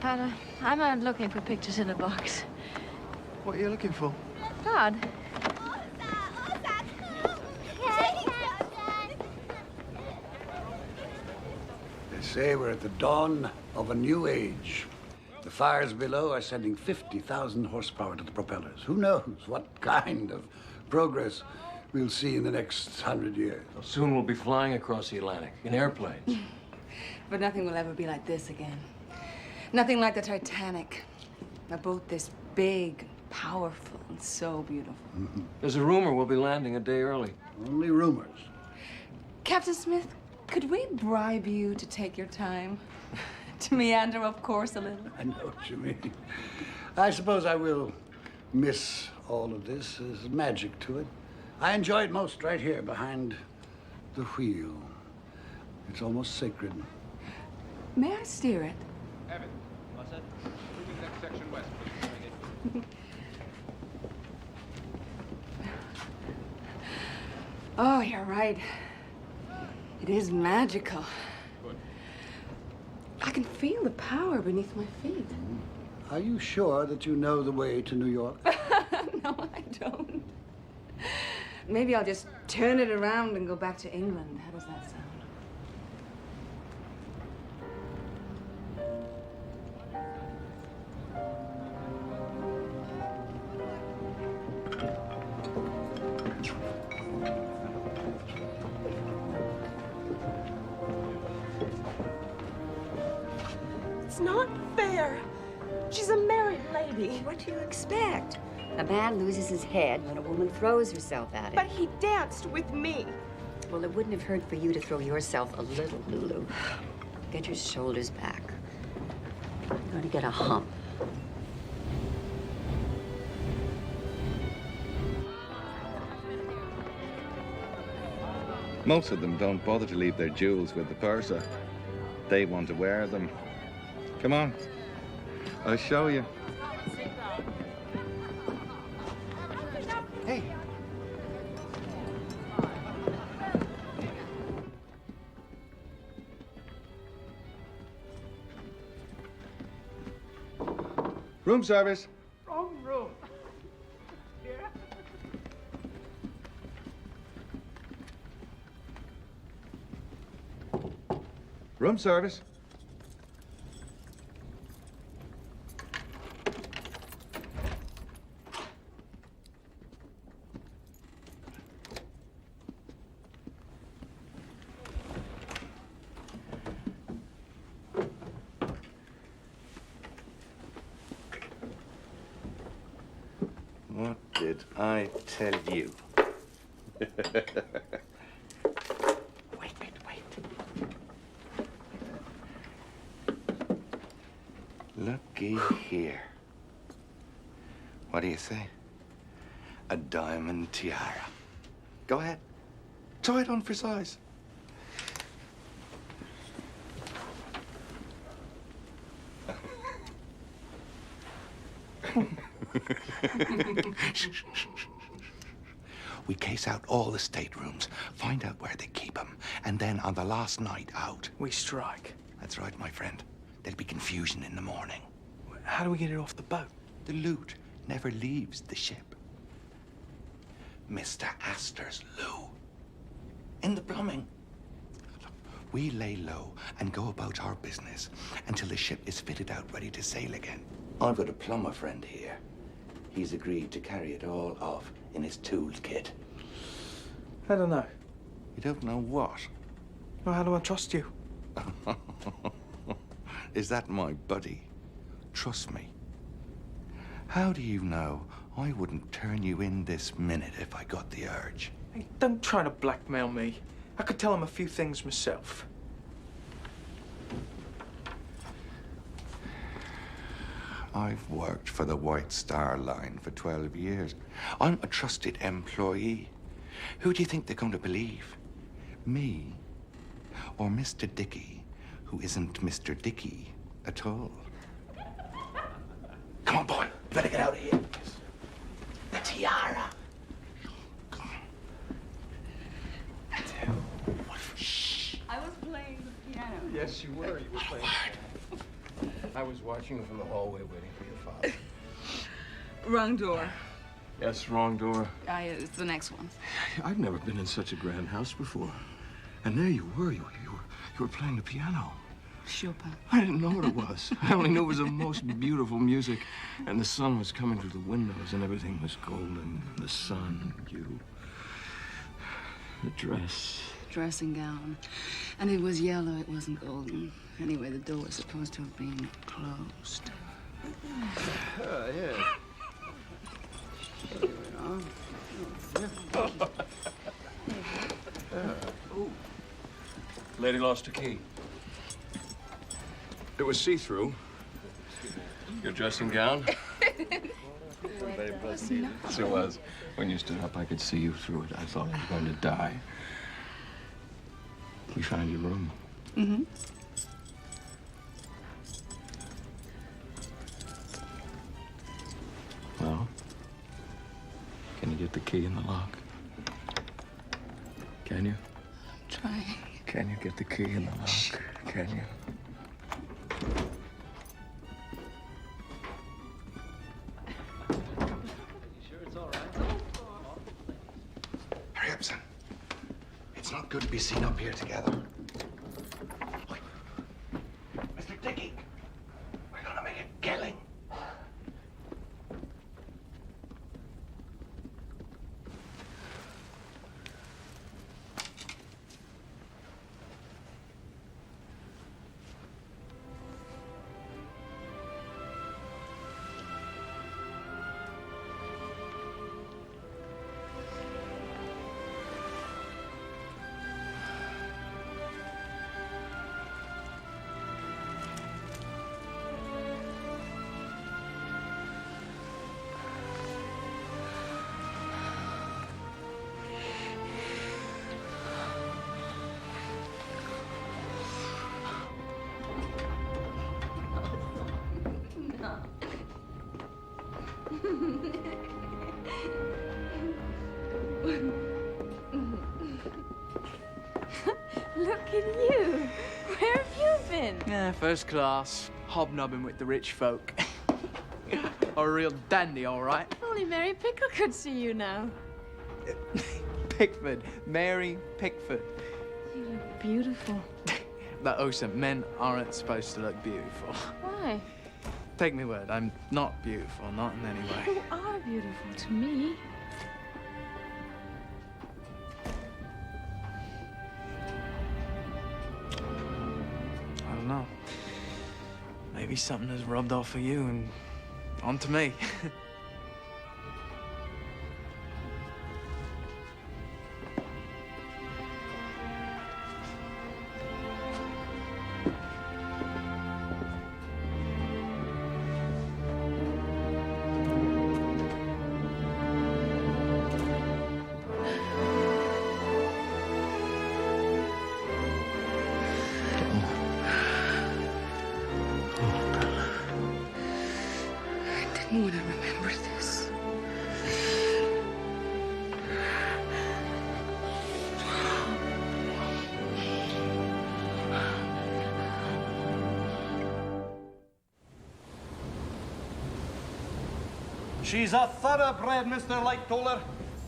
But I'm not looking for pictures in a box. What are you looking for? God. They say we're at the dawn of a new age. The fires below are sending 50,000 horsepower to the propellers. Who knows what kind of progress we'll see in the next 100 years. Well, soon we'll be flying across the Atlantic in airplanes. But nothing will ever be like this again. Nothing like the Titanic. A boat this big, powerful, and so beautiful. There's a rumor we'll be landing a day early. Only rumors. Captain Smith, could we bribe you to take your time? To meander, of course, a little. I know what you mean. I suppose I will miss all of this. There's magic to it. I enjoy it most right here behind the wheel. It's almost sacred. May I steer it? Evan, what's that? Moving next section west. Oh, you're right. It is magical. Good. I can feel the power beneath my feet. Are you sure that you know the way to New York? No, I don't. Maybe I'll just turn it around and go back to England. How does that sound? It's not fair. She's a married lady. What do you expect? A man loses his head when a woman throws herself at him. But he danced with me. Well, it wouldn't have hurt for you to throw yourself a little, Lulu. Get your shoulders back. You're going to get a hump. Most of them don't bother to leave their jewels with the purser. They want to wear them. Come on, I'll show you. Hey. Room service. Wrong room. Room service. What did I tell you? Looky here. What do you say? A diamond tiara. Go ahead. Try it on for size. We case out all the staterooms, find out where they keep them, and then on the last night out... We strike. That's right, my friend. There'll be confusion in the morning. How do we get it off the boat? The loot never leaves the ship. Mr. Astor's loo. In the plumbing. Look, we lay low and go about our business until the ship is fitted out ready to sail again. I've got a plumber friend here. He's agreed to carry it all off in his toolkit. I don't know. You don't know what? Well, how do I trust you? Is that my buddy? Trust me. How do you know I wouldn't turn you in this minute if I got the urge? Hey, don't try to blackmail me. I could tell him a few things myself. I've worked for the White Star Line for 12 years. I'm a trusted employee. Who do you think they're going to believe? Me or Mr. Dickey, who isn't Mr. Dickey at all? Come on, boy. You better get out of here. The tiara. Shh. I was playing the piano. Yes, you were. You were playing. I was watching from the hallway waiting for your father. Wrong door. Yes, wrong door. It's the next one. I've never been in such a grand house before. And there you were. You were playing the piano. Chopin. I didn't know what it was. I only knew it was the most beautiful music. And the sun was coming through the windows and everything was golden. The sun, you. The dress. Dressing gown. And it was yellow, it wasn't golden. Anyway, the door was supposed to have been closed. Yeah. Ooh. Lady lost her key. It was see-through. Your dressing gown? Yes, it was. When you stood up, I could see you through it. I thought you were going to die. We found your room. Mm-hmm. Well, can you get the key in the lock? Can you? I'm trying. Can you get the key in the lock? Can you? Hurry up, son. It's not good to be seen up here together. Mr. Dickey, we're gonna make a killing. Look at you. Where have you been? Yeah, first class. Hobnobbing with the rich folk. A real dandy, all right. Only Mary Pickle could see you now. Pickford. Mary Pickford. You look beautiful. That Ocean, men aren't supposed to look beautiful. Why? Take me word, I'm not beautiful, not in any way. You are beautiful to me. I don't know. Maybe something has rubbed off of you and onto me. I didn't want to remember this. She's a thoroughbred, Mr. Lightoller.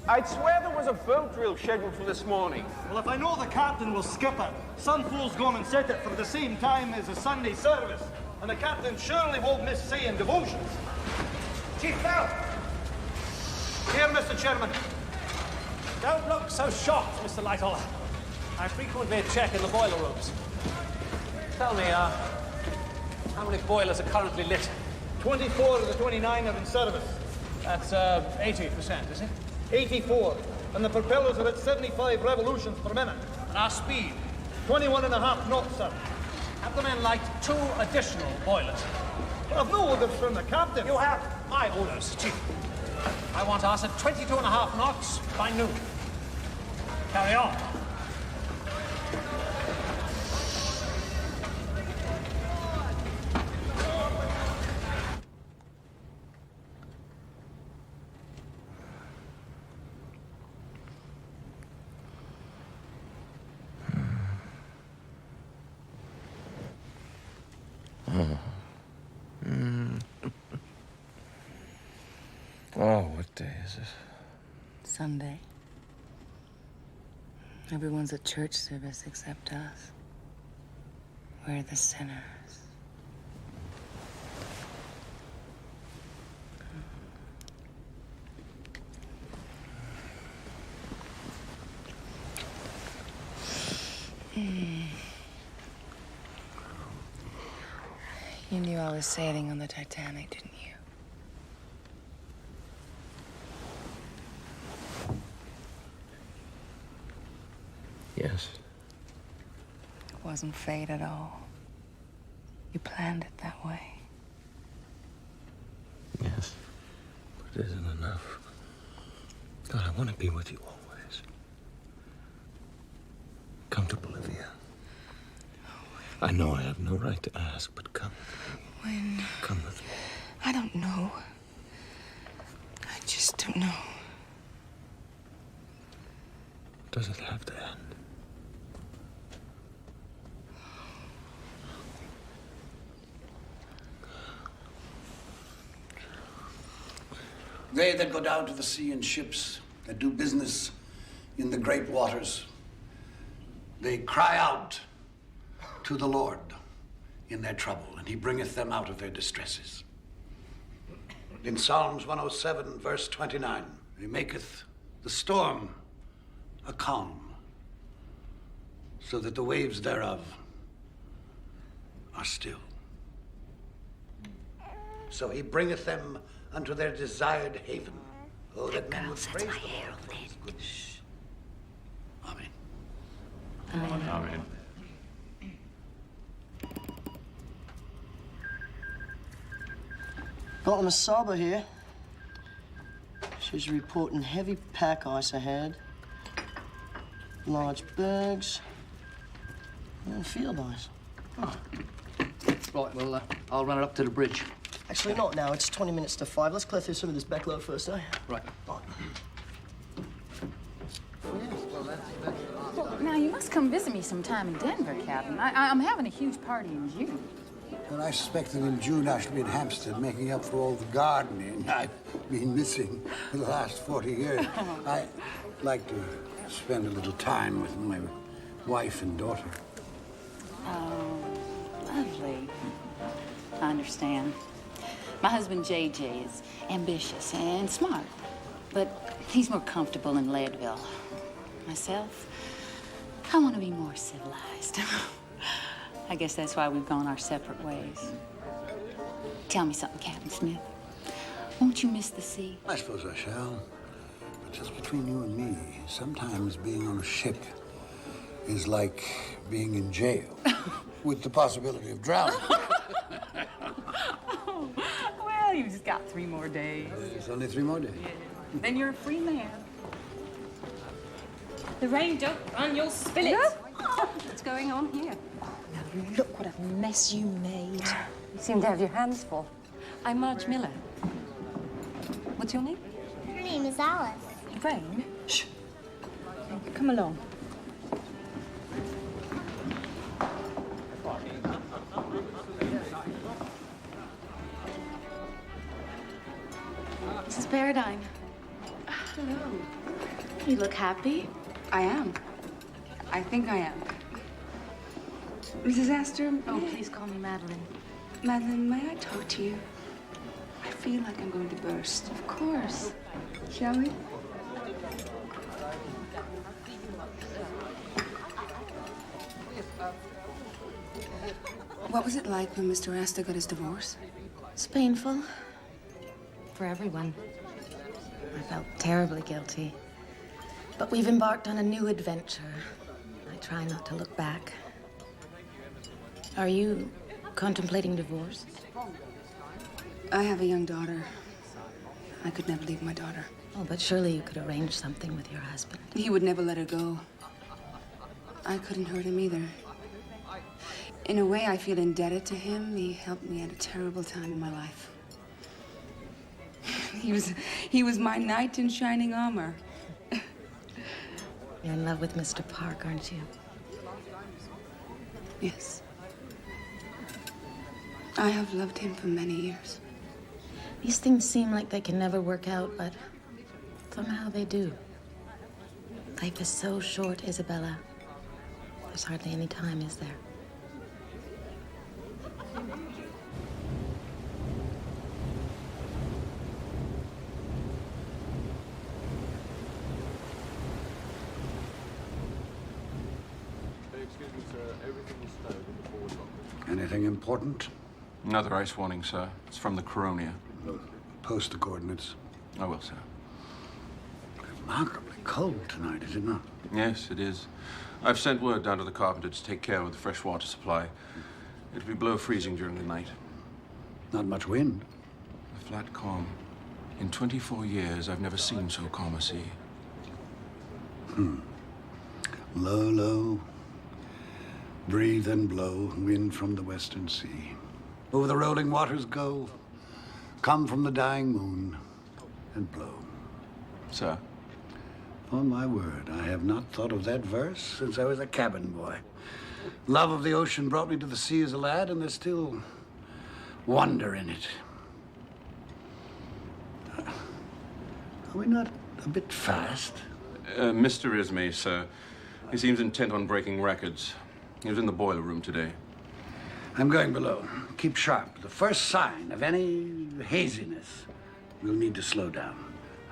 I'd swear there was a boat drill scheduled for this morning. Well, if I know the captain will skip it, Sunfool's gone and set it for the same time as the Sunday service. And the captain surely won't miss saying devotions. Chief Bell! Here, Mr. Chairman. Don't look so shocked, Mr. Lightoller. I frequently check in the boiler rooms. Tell me, how many boilers are currently lit? 24 of the 29 are in service. That's 80%, is it? 84. And the propellers are at 75 revolutions per minute. And our speed? 21.5 knots, sir. Have the men light 2 additional boilers? Well, I've no orders from the captain. You have my orders, Chief. I want us at 22.5 knots by noon. Carry on. Oh, what day is it? Sunday. Everyone's at church service except us. We're the sinners. You knew I was sailing on the Titanic, didn't you? Yes. It wasn't fate at all. You planned it that way. Yes. But it isn't enough. God, I want to be with you always. Come to Bolivia. I know I have no right to ask, but come. When? Come with me. I don't know. I just don't know. Does it have to end? They that go down to the sea in ships, that do business in the great waters, they cry out to the Lord in their trouble, and he bringeth them out of their distresses. In Psalms 107, verse 29, he maketh the storm a calm, so that the waves thereof are still. So he bringeth them unto their desired haven. Oh, that men would praise the Lord. Shh. Amen. Amen. Amen. Got the Masaba here. She's reporting heavy pack ice ahead, large bergs, and field ice. Oh. Right, well, I'll run it up to the bridge. Actually, not now. It's 20 minutes to 5. Let's clear through some of this backload first, eh? Right. Well, now, you must come visit me sometime in Denver, Captain. I'm having a huge party in June. Well, I suspect that in June I shall be in Hampstead making up for all the gardening I've been missing for the last 40 years. I'd like to spend a little time with my wife and daughter. Oh, lovely. I understand. My husband, JJ, is ambitious and smart, but he's more comfortable in Leadville. Myself, I want to be more civilized. I guess that's why we've gone our separate ways. Tell me something, Captain Smith. Won't you miss the sea? I suppose I shall. But just between you and me, sometimes being on a ship is like being in jail with the possibility of drowning. Oh, well, you've just got 3 more days. It's only 3 more days. Yeah. Then you're a free man. The rain don't run, you'll spill it. What's going on here? Now, look what a mess you made. You seem to have your hands full. I'm Marge Miller. What's your name? Her name is Alice. Rain? Shh. Come along. Mrs. Paradigm. Hello. You look happy. I am. I think I am. Mrs. Astor? Oh, please call me Madeline. Madeline, may I talk to you? I feel like I'm going to burst. Of course. Shall we? What was it like when Mr. Astor got his divorce? It's painful. For everyone. I felt terribly guilty. But we've embarked on a new adventure. I try not to look back. Are you contemplating divorce? I have a young daughter. I could never leave my daughter. Oh, but surely you could arrange something with your husband. He would never let her go. I couldn't hurt him either. In a way, I feel indebted to him. He helped me at a terrible time in my life. He was my knight in shining armor. You're in love with Mr. Park, aren't you? Yes. I have loved him for many years. These things seem like they can never work out, but somehow they do. Life is so short, Isabella. There's hardly any time, is there? Excuse me, sir. Everything is stowed in the forward locker. Anything important? Another ice warning, sir. It's from the Coronia. Post the coordinates. I will, sir. Remarkably cold tonight, is it not? Yes, it is. I've sent word down to the carpenter to take care of the fresh water supply. It'll be below freezing during the night. Not much wind. A flat calm. In 24 years, I've never seen so calm a sea. Low, low. Breathe and blow, wind from the western sea. Over the rolling waters go, come from the dying moon, and blow. Sir? On my word, I have not thought of that verse since I was a cabin boy. Love of the ocean brought me to the sea as a lad, and there's still wonder in it. Are we not a bit fast? Mr. Ismay, sir. He seems intent on breaking records. He was in the boiler room today. I'm going below. Keep sharp. The first sign of any haziness, we'll need to slow down.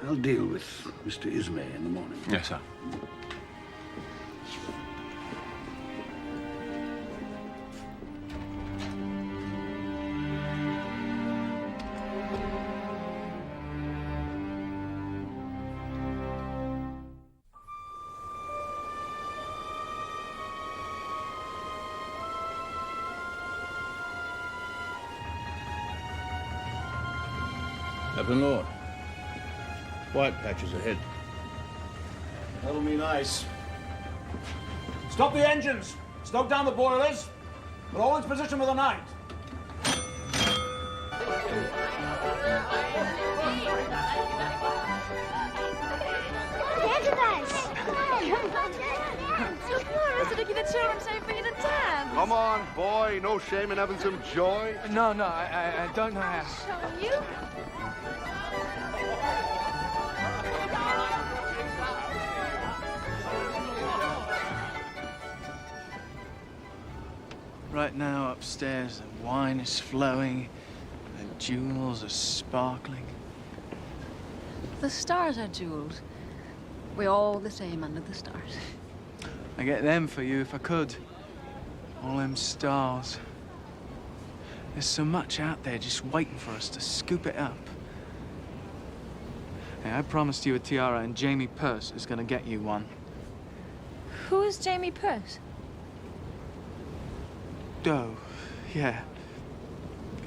I'll deal with Mr. Ismay in the morning. Yes, sir. Captain Lord. White patches ahead. That'll mean ice. Stop the engines! Stoke down the boilers! We're all in position for the night. Mr. Dickey, the children say for you to tan. Come on, boy. No shame in having some joy. No, I don't know how. Showing you? Right now, upstairs, the wine is flowing, the jewels are sparkling. The stars are jewels. We're all the same under the stars. I get them for you if I could. All them stars. There's so much out there just waiting for us to scoop it up. Hey, I promised you a tiara, and Jamie Purse is gonna get you one. Who is Jamie Purse? Oh, yeah.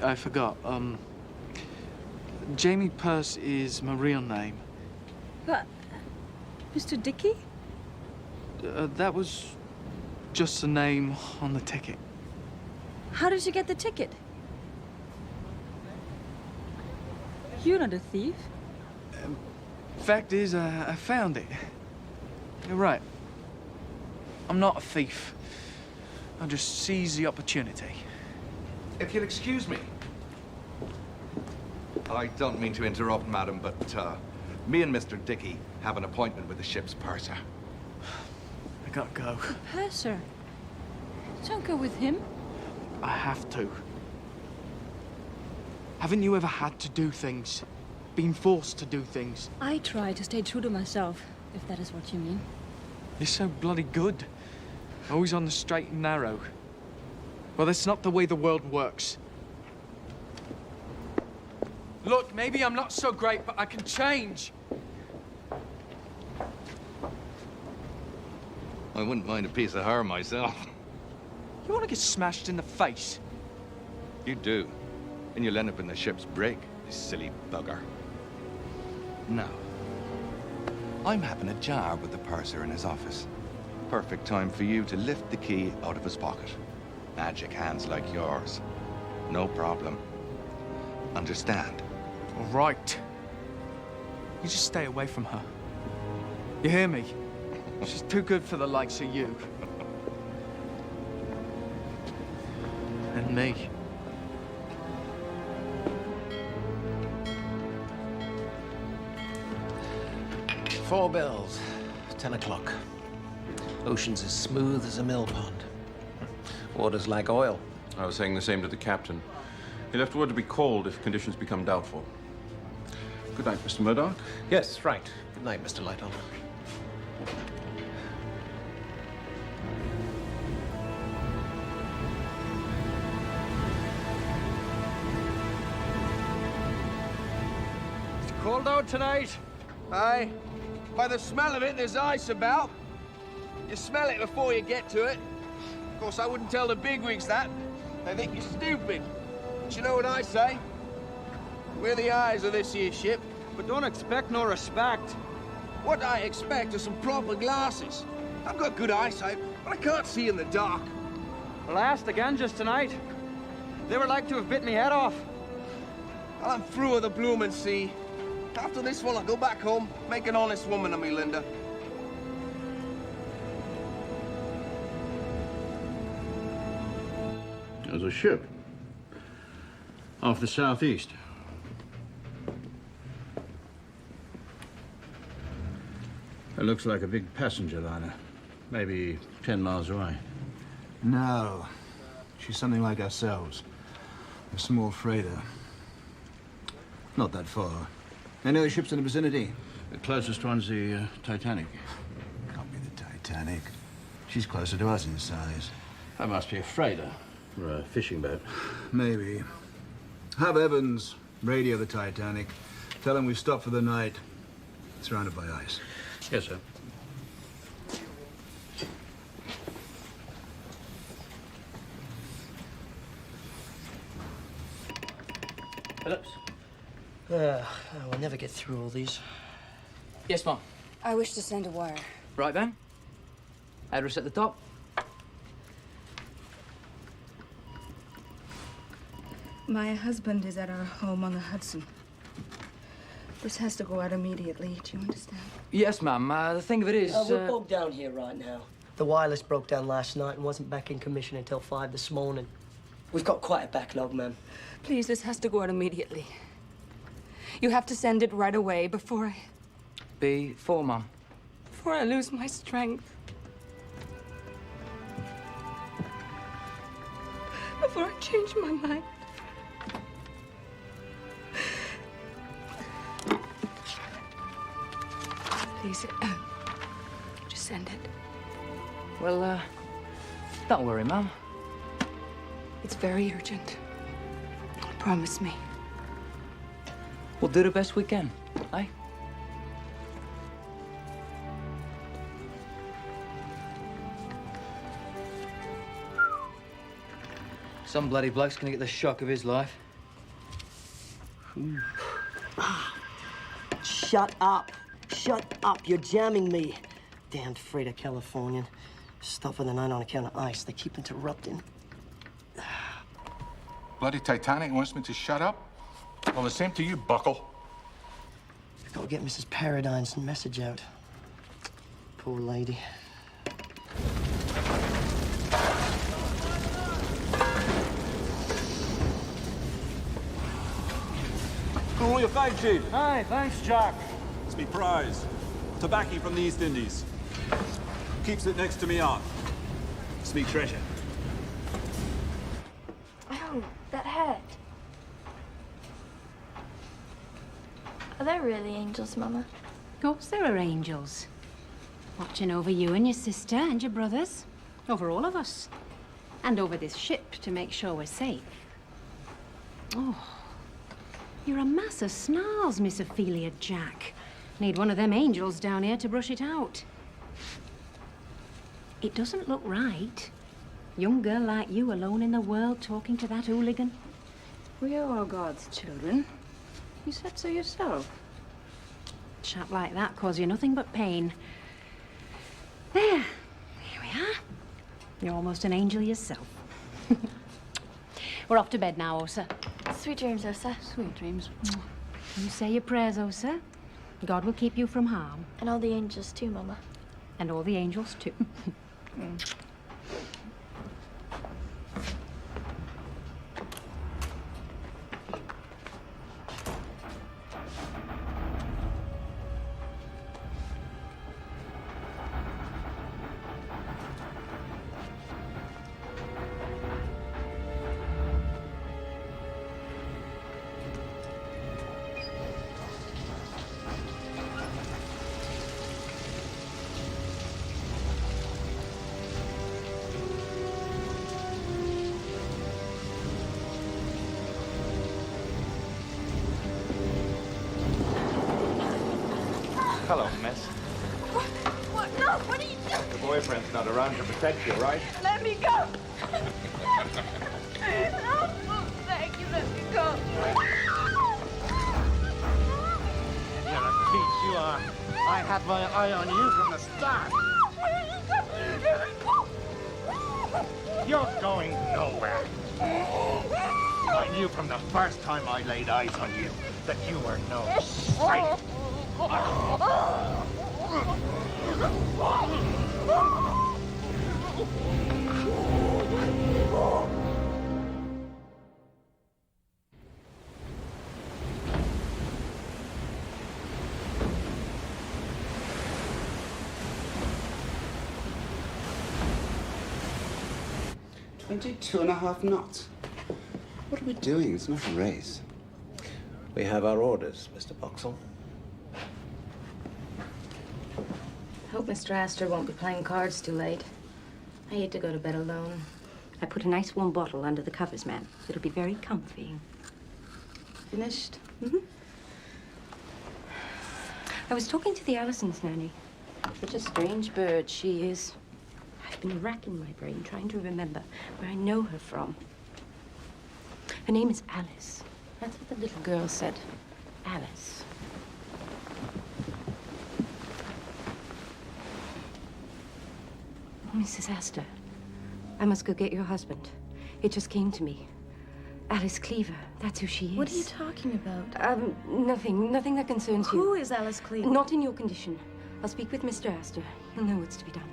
I forgot. Jamie Purse is my real name. But, Mr. Dickey? That was just the name on the ticket. How did you get the ticket? You're not a thief. Fact is, I found it. You're right. I'm not a thief. I just seized the opportunity. If you'll excuse me. I don't mean to interrupt, madam, but me and Mr. Dickey have an appointment with the ship's purser. I gotta go. The purser? Don't go with him. I have to. Haven't you ever had to do things? Been forced to do things? I try to stay true to myself, if that is what you mean. You're so bloody good. Always on the straight and narrow. Well, that's not the way the world works. Look, maybe I'm not so great, but I can change. I wouldn't mind a piece of her myself. You want to get smashed in the face? You do. And you'll end up in the ship's brig, you silly bugger. Now, I'm having a jar with the purser in his office. Perfect time for you to lift the key out of his pocket. Magic hands like yours. No problem. Understand? All right. You just stay away from her. You hear me? She's too good for the likes of you. And me. Four bells. 10 o'clock. Ocean's as smooth as a mill pond. Water's like oil. I was saying the same to the captain. He left word to be called if conditions become doubtful. Good night, Mr. Murdoch. Yes, right. Good night, Mr. Lighton. It's cold out tonight. Aye. By the smell of it, there's ice about. You smell it before you get to it. Of course, I wouldn't tell the bigwigs that. They think you're stupid. But you know what I say? We're the eyes of this here ship. But don't expect no respect. What I expect are some proper glasses. I've got good eyesight, but I can't see in the dark. Well, I asked again just tonight. They were like to have bit me head off. Well, I'm through with the bloomin' sea. After this one, I'll go back home, make an honest woman of me, Linda. There's a ship off the southeast. It looks like a big passenger liner, maybe 10 miles away. No. She's something like ourselves. A small freighter. Not that far. Any other ships in the vicinity? The closest one's the Titanic. Can't be the Titanic. She's closer to us in size. That must be a freighter or a fishing boat. Maybe. Have Evans radio the Titanic. Tell him we've stopped for the night. Surrounded by ice. Yes, sir. Phillips? We'll never get through all these. Yes, Mom. I wish to send a wire. Right then. Address at the top. My husband is at our home on the Hudson. This has to go out immediately. Do you understand? Yes, ma'am. The thing of it is... We're bogged down here right now. The wireless broke down last night and wasn't back in commission until 5 this morning. We've got quite a backlog, ma'am. Please, this has to go out immediately. You have to send it right away before Ma'am. Before I lose my strength. Before I change my mind. Please, just send it. Well, don't worry, ma'am. It's very urgent. Promise me. We'll do the best we can, eh? Some bloody bloke's gonna get the shock of his life. Shut up. Shut up. You're jamming me. Damned freighter Californian. Stop for the night on account of ice. They keep interrupting. Bloody Titanic wants me to shut up? Well, the same to you, Buckle. Gotta get Mrs. Paradine's message out. Poor lady. All your fag, Chief. Hi, thanks, Jack. It's me prize. Tobacco from the East Indies. Keeps it next to me aunt. It's me treasure. Oh, that hat. Are there really angels, Mama? Of course there are angels. Watching over you and your sister and your brothers. Over all of us. And over this ship to make sure we're safe. Oh, you're a mass of snarls, Miss Ophelia Jack. Need one of them angels down here to brush it out. It doesn't look right. Young girl like you alone in the world talking to that hooligan. We are all God's children. You said so yourself. Chap like that cause you nothing but pain. There. Here we are. You're almost an angel yourself. We're off to bed now, Osa. Sweet dreams, Osa. Sweet dreams. You say your prayers, Osa. God will keep you from harm. And all the angels too, Mama. And all the angels too. Hello, miss. What? No, what are you doing? Your boyfriend's not around to protect you, right? Let me go! No, thank you, let me go. You're a thief, you are. I had my eye on you from the start. You're going nowhere. I knew from the first time I laid eyes on you that you were no saint. $22.5 knots. What are we doing? It's not a race. We have our orders, Mr. Boxall. Hope Mr. Astor won't be playing cards too late. I hate to go to bed alone. I put a nice warm bottle under the covers, ma'am. It'll be very comfy. Finished? Mm-hmm. I was talking to the Allisons, Nanny. Such a strange bird she is. I've been racking my brain trying to remember where I know her from. Her name is Alice. That's what the little girl said. Alice. Oh, Mrs. Astor, I must go get your husband. It just came to me. Alice Cleaver. That's who she is. What are you talking about? Nothing that concerns you. Who is Alice Cleaver? Not in your condition. I'll speak with Mr. Astor. He'll know what's to be done.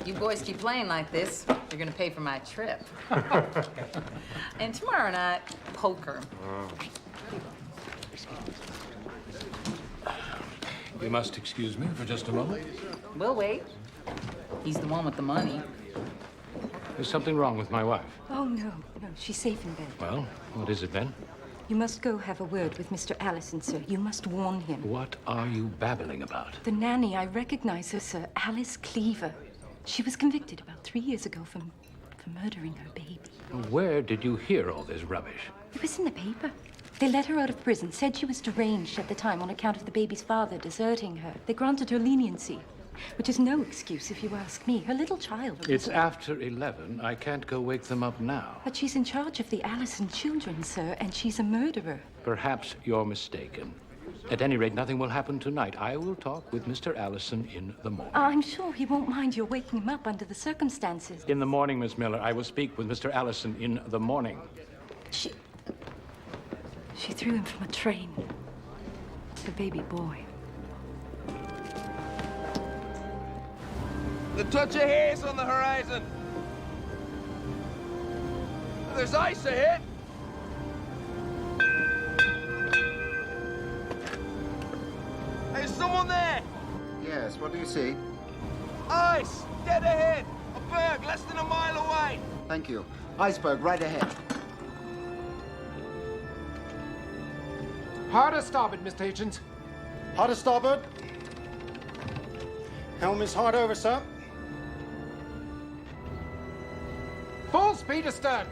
You boys keep playing like this, you're gonna pay for my trip. And tomorrow night, poker. You must excuse me for just a moment. We'll wait. He's the one with the money. There's something wrong with my wife. Oh, no. She's safe in bed. Well, what is it then? You must go have a word with Mr. Allison, sir. You must warn him. What are you babbling about? The nanny, I recognize her, sir. Alice Cleaver. She was convicted about 3 years ago for murdering her baby. Where did you hear all this rubbish? It was in the paper. They let her out of prison, said she was deranged at the time on account of the baby's father deserting her. They granted her leniency, which is no excuse if you ask me. Her little child... It's after 11. I can't go wake them up now. But she's in charge of the Allison children, sir, and she's a murderer. Perhaps you're mistaken. At any rate, nothing will happen tonight. I will talk with Mr. Allison in the morning. I'm sure he won't mind your waking him up under the circumstances. In the morning, Miss Miller. I will speak with Mr. Allison in the morning. She threw him from a train. The baby boy. The touch of haze on the horizon. There's ice ahead. Is someone there? Yes, what do you see? Ice! Dead ahead! A berg less than a mile away! Thank you. Iceberg right ahead. Hard to starboard, Mr. Hitchens. Hard to starboard. Helm is hard over, sir. Full speed astern.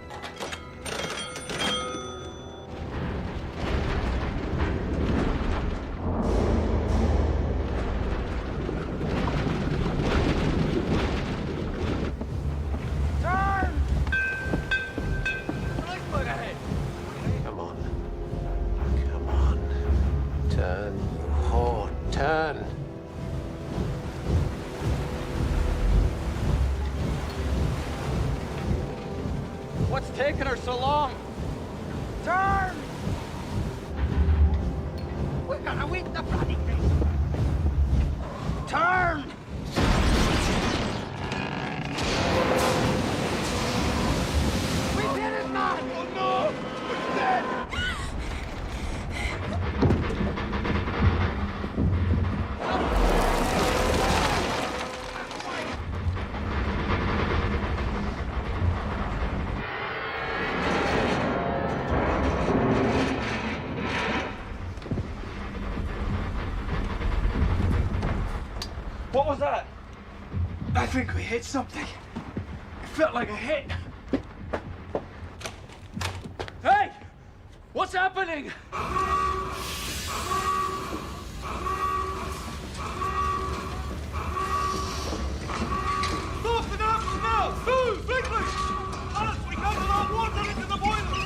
What's taking her so long? Turn! We're gonna win the bloody thing! Turn! We did it, man! Oh no! We're dead! What was that? I think we hit something. It felt like a hit. Hey! What's happening? Stop the numbers now! Move! Quickly! Alice, we can't allow water into the boiler!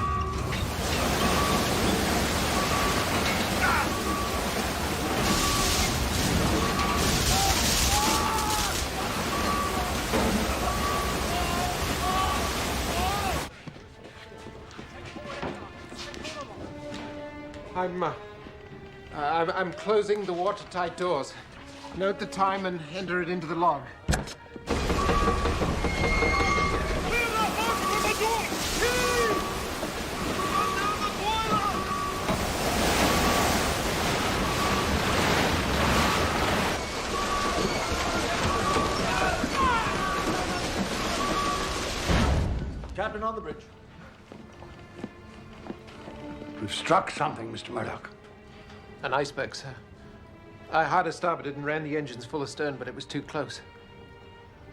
I'm closing the watertight doors. Note the time and enter it into the log. Captain on the bridge. We've struck something, Mr. Murdoch. An iceberg, sir. I hard starboard and ran the engines full astern, but it was too close.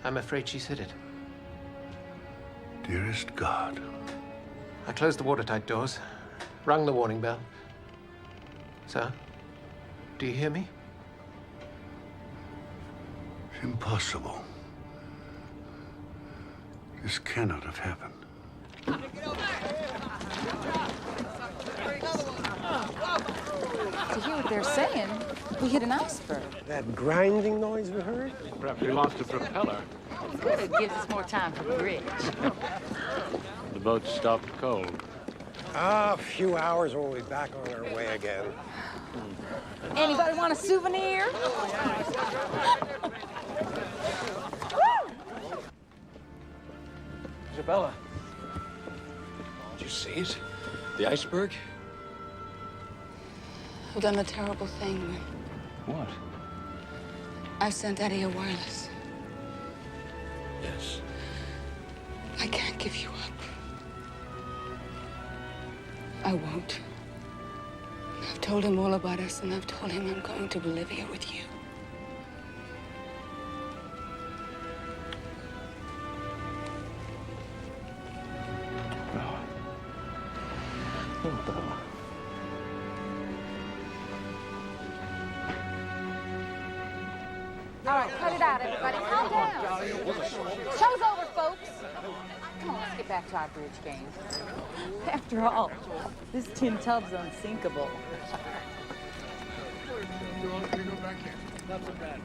I'm afraid she's hit it. Dearest God. I closed the watertight doors, rung the warning bell. Sir, do you hear me? It's impossible. This cannot have happened. To hear what they're saying, we hit an iceberg. That grinding noise we heard? Perhaps we lost a propeller. Good, it gives us more time for bridge. The boat stopped cold. A few hours and we'll be back on our way again. Anybody want a souvenir? Isabella, did you see it? The iceberg? I've done a terrible thing. What? I've sent Eddie a wireless. Yes. I can't give you up. I won't. I've told him all about us, and I've told him I'm going to Bolivia with you. All right, cut it out, everybody. Calm down. Show's over, folks. Come on, let's get back to our bridge game. After all, this tin tub's unsinkable. Not so bad.